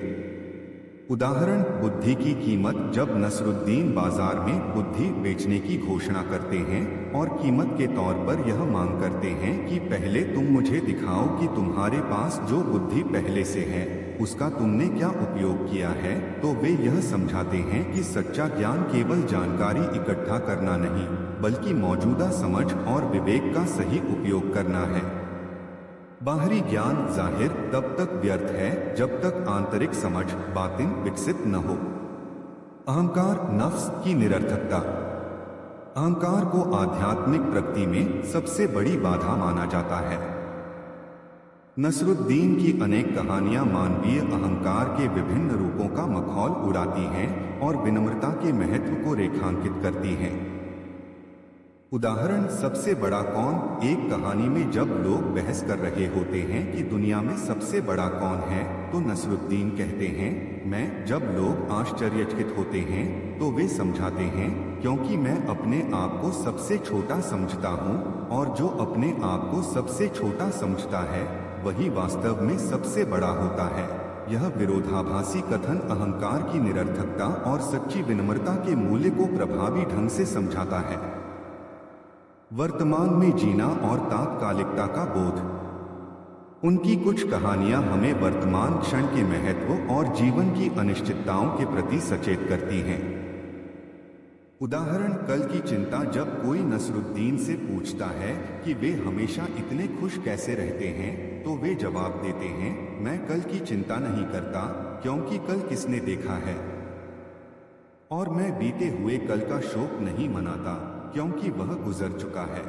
उदाहरण, बुद्धि की कीमत। जब नसरुद्दीन बाजार में बुद्धि बेचने की घोषणा करते हैं और कीमत के तौर पर यह मांग करते हैं कि पहले तुम मुझे दिखाओ कि तुम्हारे पास जो बुद्धि पहले से है उसका तुमने क्या उपयोग किया है, तो वे यह समझाते हैं कि सच्चा ज्ञान केवल जानकारी इकट्ठा करना नहीं, बल्कि मौजूदा समझ और विवेक का सही उपयोग करना है। बाहरी ज्ञान जाहिर तब तक व्यर्थ है जब तक आंतरिक समझ बातिन विकसित न हो। अहंकार, नफ्स की निरर्थकता। अहंकार को आध्यात्मिक प्रगति में सबसे बड़ी बाधा माना जाता है। नसरुद्दीन की अनेक कहानियां मानवीय अहंकार के विभिन्न रूपों का मखौल उड़ाती हैं और विनम्रता के महत्व को रेखांकित करती हैं। उदाहरण, सबसे बड़ा कौन। एक कहानी में जब लोग बहस कर रहे होते हैं कि दुनिया में सबसे बड़ा कौन है, तो नसरुद्दीन कहते हैं मैं। जब लोग आश्चर्यचकित होते हैं तो वे समझाते हैं क्योंकि मैं अपने आप को सबसे छोटा समझता हूँ और जो अपने आप को सबसे छोटा समझता है वही वास्तव में सबसे बड़ा होता है। यह विरोधाभासी कथन अहंकार की निरर्थकता और सच्ची विनम्रता के मूल्य को प्रभावी ढंग से समझाता है। वर्तमान में जीना और तात्कालिकता का बोध। उनकी कुछ कहानियां हमें वर्तमान क्षण के महत्व और जीवन की अनिश्चितताओं के प्रति सचेत करती हैं। उदाहरण, कल की चिंता। जब कोई नसरुद्दीन से पूछता है कि वे हमेशा इतने खुश कैसे रहते हैं, तो वे जवाब देते हैं मैं कल की चिंता नहीं करता क्योंकि कल किसने देखा है, और मैं बीते हुए कल का शोक नहीं मनाता क्योंकि वह गुजर चुका है।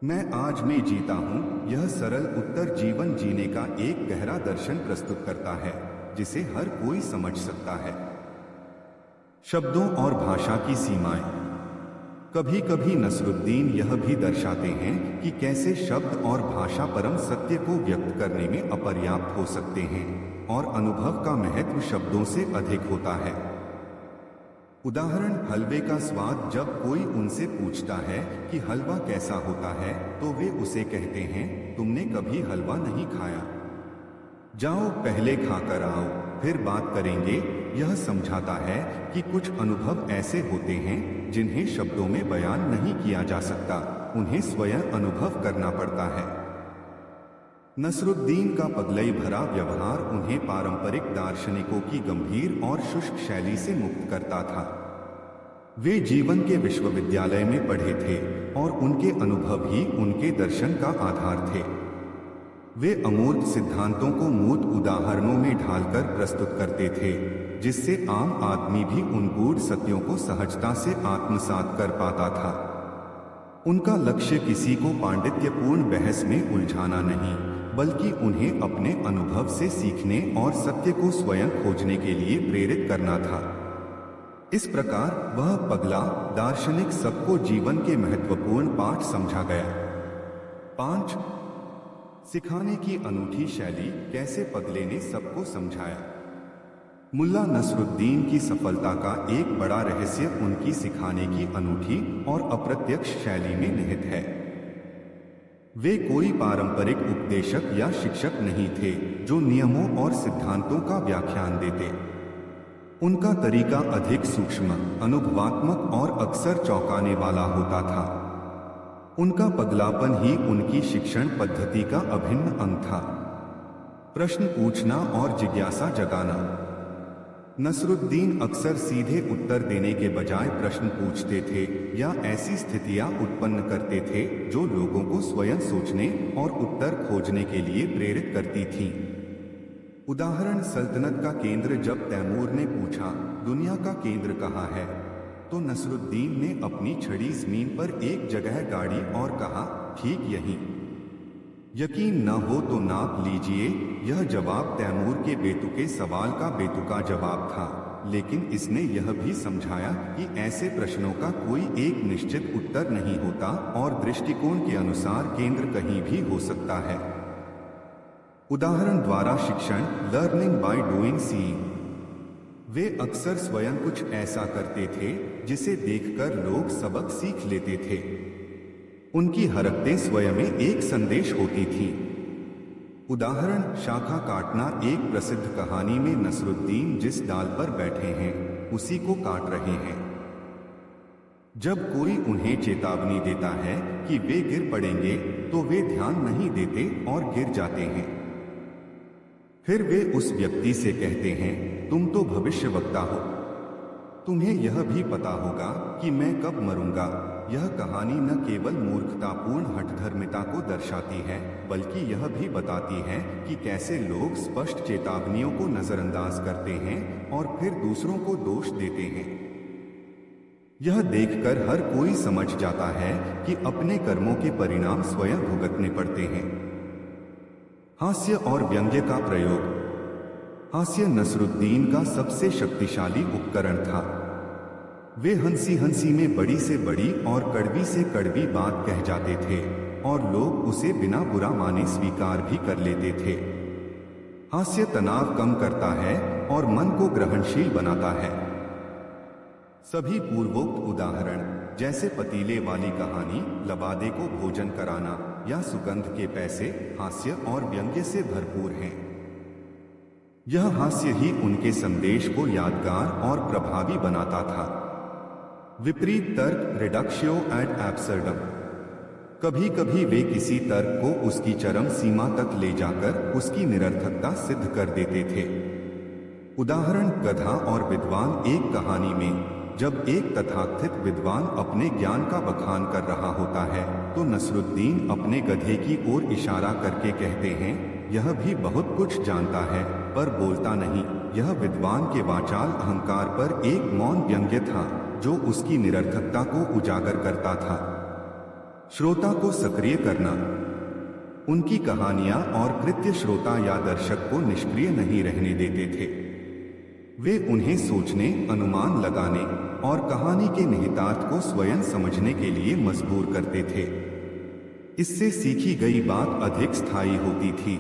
मैं आज में जीता हूं। यह सरल उत्तर जीवन जीने का एक गहरा दर्शन प्रस्तुत करता है जिसे हर कोई समझ सकता है। शब्दों और भाषा की सीमाएं। कभी कभी नसरुद्दीन यह भी दर्शाते हैं कि कैसे शब्द और भाषा परम सत्य को व्यक्त करने में अपर्याप्त हो सकते हैं और अनुभव का महत्व शब्दों से अधिक होता है। उदाहरण, हलवे का स्वाद। जब कोई उनसे पूछता है कि हलवा कैसा होता है, तो वे उसे कहते हैं तुमने कभी हलवा नहीं खाया, जाओ पहले खाकर आओ फिर बात करेंगे। यह समझाता है कि कुछ अनुभव ऐसे होते हैं जिन्हें शब्दों में बयान नहीं किया जा सकता, उन्हें स्वयं अनुभव करना पड़ता है। नसरुद्दीन का पगलई भरा व्यवहार उन्हें पारंपरिक दार्शनिकों की गंभीर और शुष्क शैली से मुक्त करता था। वे जीवन के विश्वविद्यालय में पढ़े थे और उनके अनुभव ही उनके दर्शन का आधार थे। वे अमूर्त सिद्धांतों को मूर्त उदाहरणों में ढालकर प्रस्तुत करते थे, जिससे आम आदमी भी उन गूढ़ सत्यों को सहजता से आत्मसात कर पाता था। उनका लक्ष्य किसी को पांडित्यपूर्ण बहस में उलझाना नहीं, बल्कि उन्हें अपने अनुभव से सीखने और सत्य को स्वयं खोजने के लिए प्रेरित करना था। इस प्रकार वह पगला दार्शनिक सबको जीवन के महत्वपूर्ण पाठ समझा गया। 5. सिखाने की अनूठी शैली, कैसे पगले ने सबको समझाया। मुल्ला नसरुद्दीन की सफलता का एक बड़ा रहस्य उनकी सिखाने की अनूठी और अप्रत्यक्ष शैली में निहित है। वे कोई पारंपरिक उपदेशक या शिक्षक नहीं थे जो नियमों और सिद्धांतों का व्याख्यान देते। उनका तरीका अधिक सूक्ष्म, अनुभवात्मक और अक्सर चौंकाने वाला होता था। उनका पगलापन ही उनकी शिक्षण पद्धति का अभिन्न अंग था। प्रश्न पूछना और जिज्ञासा जगाना। नसरुद्दीन अक्सर सीधे उत्तर देने के बजाय प्रश्न पूछते थे या ऐसी स्थितियां उत्पन्न करते थे जो लोगों को स्वयं सोचने और उत्तर खोजने के लिए प्रेरित करती थीं। उदाहरण, सल्तनत का केंद्र। जब तैमूर ने पूछा, दुनिया का केंद्र कहाँ है, तो नसरुद्दीन ने अपनी छड़ी जमीन पर एक जगह गाड़ी और कहा, ठीक यहीं। यकीन न हो तो नाप लीजिए। यह जवाब तैमूर के बेतुके सवाल का बेतुका जवाब था, लेकिन इसने यह भी समझाया कि ऐसे प्रश्नों का कोई एक निश्चित उत्तर नहीं होता और दृष्टिकोण के अनुसार केंद्र कहीं भी हो सकता है। उदाहरण द्वारा शिक्षण, लर्निंग बाय डूइंग सीइंग। वे अक्सर स्वयं कुछ ऐसा करते थे जिसे देखकर लोग सबक सीख लेते थे। उनकी हरकतें स्वयं में एक संदेश होती थीं। उदाहरण, शाखा काटना। एक प्रसिद्ध कहानी में नसरुद्दीन जिस डाल पर बैठे हैं उसी को काट रहे हैं। जब कोई उन्हें चेतावनी देता है कि वे गिर पड़ेंगे तो वे ध्यान नहीं देते और गिर जाते हैं। फिर वे उस व्यक्ति से कहते हैं, तुम तो भविष्यवक्ता हो, तुम्हें यह भी पता होगा कि मैं कब मरूंगा। यह कहानी न केवल मूर्खतापूर्ण हठधर्मिता को दर्शाती है, बल्कि यह भी बताती है कि कैसे लोग स्पष्ट चेतावनियों को नजरअंदाज करते हैं और फिर दूसरों को दोष देते हैं। यह देखकर हर कोई समझ जाता है कि अपने कर्मों के परिणाम स्वयं भुगतने पड़ते हैं। हास्य और व्यंग्य का प्रयोग। हास्य नसरुद्दीन का सबसे शक्तिशाली उपकरण था। वे हंसी हंसी में बड़ी से बड़ी और कड़वी से कड़वी बात कह जाते थे और लोग उसे बिना बुरा माने स्वीकार भी कर लेते थे। हास्य तनाव कम करता है और मन को ग्रहणशील बनाता है। सभी पूर्वोक्त उदाहरण, जैसे पतीले वाली कहानी, लबादे को भोजन कराना या सुगंध के पैसे, हास्य और व्यंग्य से भरपूर हैं। यह हास्य ही उनके संदेश को यादगार और प्रभावी बनाता था। विपरीत तर्क, रिडक्शियो एड एब्सर्डम। कभी कभी वे किसी तर्क को उसकी चरम सीमा तक ले जाकर उसकी निरर्थकता सिद्ध कर देते थे। उदाहरण, गधा और विद्वान। एक कहानी में जब एक तथाकथित विद्वान अपने ज्ञान का बखान कर रहा होता है तो नसरुद्दीन अपने गधे की ओर इशारा करके कहते हैं, यह भी बहुत कुछ जानता है पर बोलता नहीं। यह विद्वान के वाचाल अहंकार पर एक मौन व्यंग्य था जो उसकी निरर्थकता को उजागर करता था। श्रोता को सक्रिय करना। उनकी कहानियां और कृत्य श्रोता या दर्शक को निष्क्रिय नहीं रहने देते थे। वे उन्हें सोचने, अनुमान लगाने और कहानी के निहितार्थ को स्वयं समझने के लिए मजबूर करते थे। इससे सीखी गई बात अधिक स्थायी होती थी।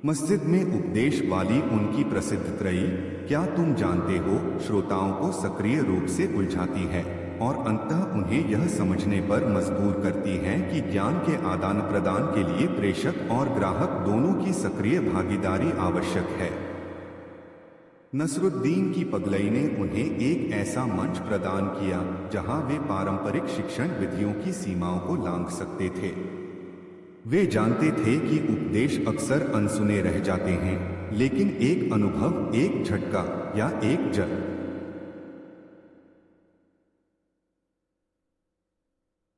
मस्जिद में उपदेश वाली उनकी प्रसिद्ध त्रयी, क्या तुम जानते हो, श्रोताओं को सक्रिय रूप से उलझाती है और अंततः उन्हें यह समझने पर मजबूर करती है कि ज्ञान के आदान प्रदान के लिए प्रेषक और ग्राहक दोनों की सक्रिय भागीदारी आवश्यक है। नसरुद्दीन की पगलई ने उन्हें एक ऐसा मंच प्रदान किया जहां वे पारंपरिक शिक्षण विधियों की सीमाओं को लांघ सकते थे। वे जानते थे कि उपदेश अक्सर अनसुने रह जाते हैं, लेकिन एक अनुभव, एक झटका या एक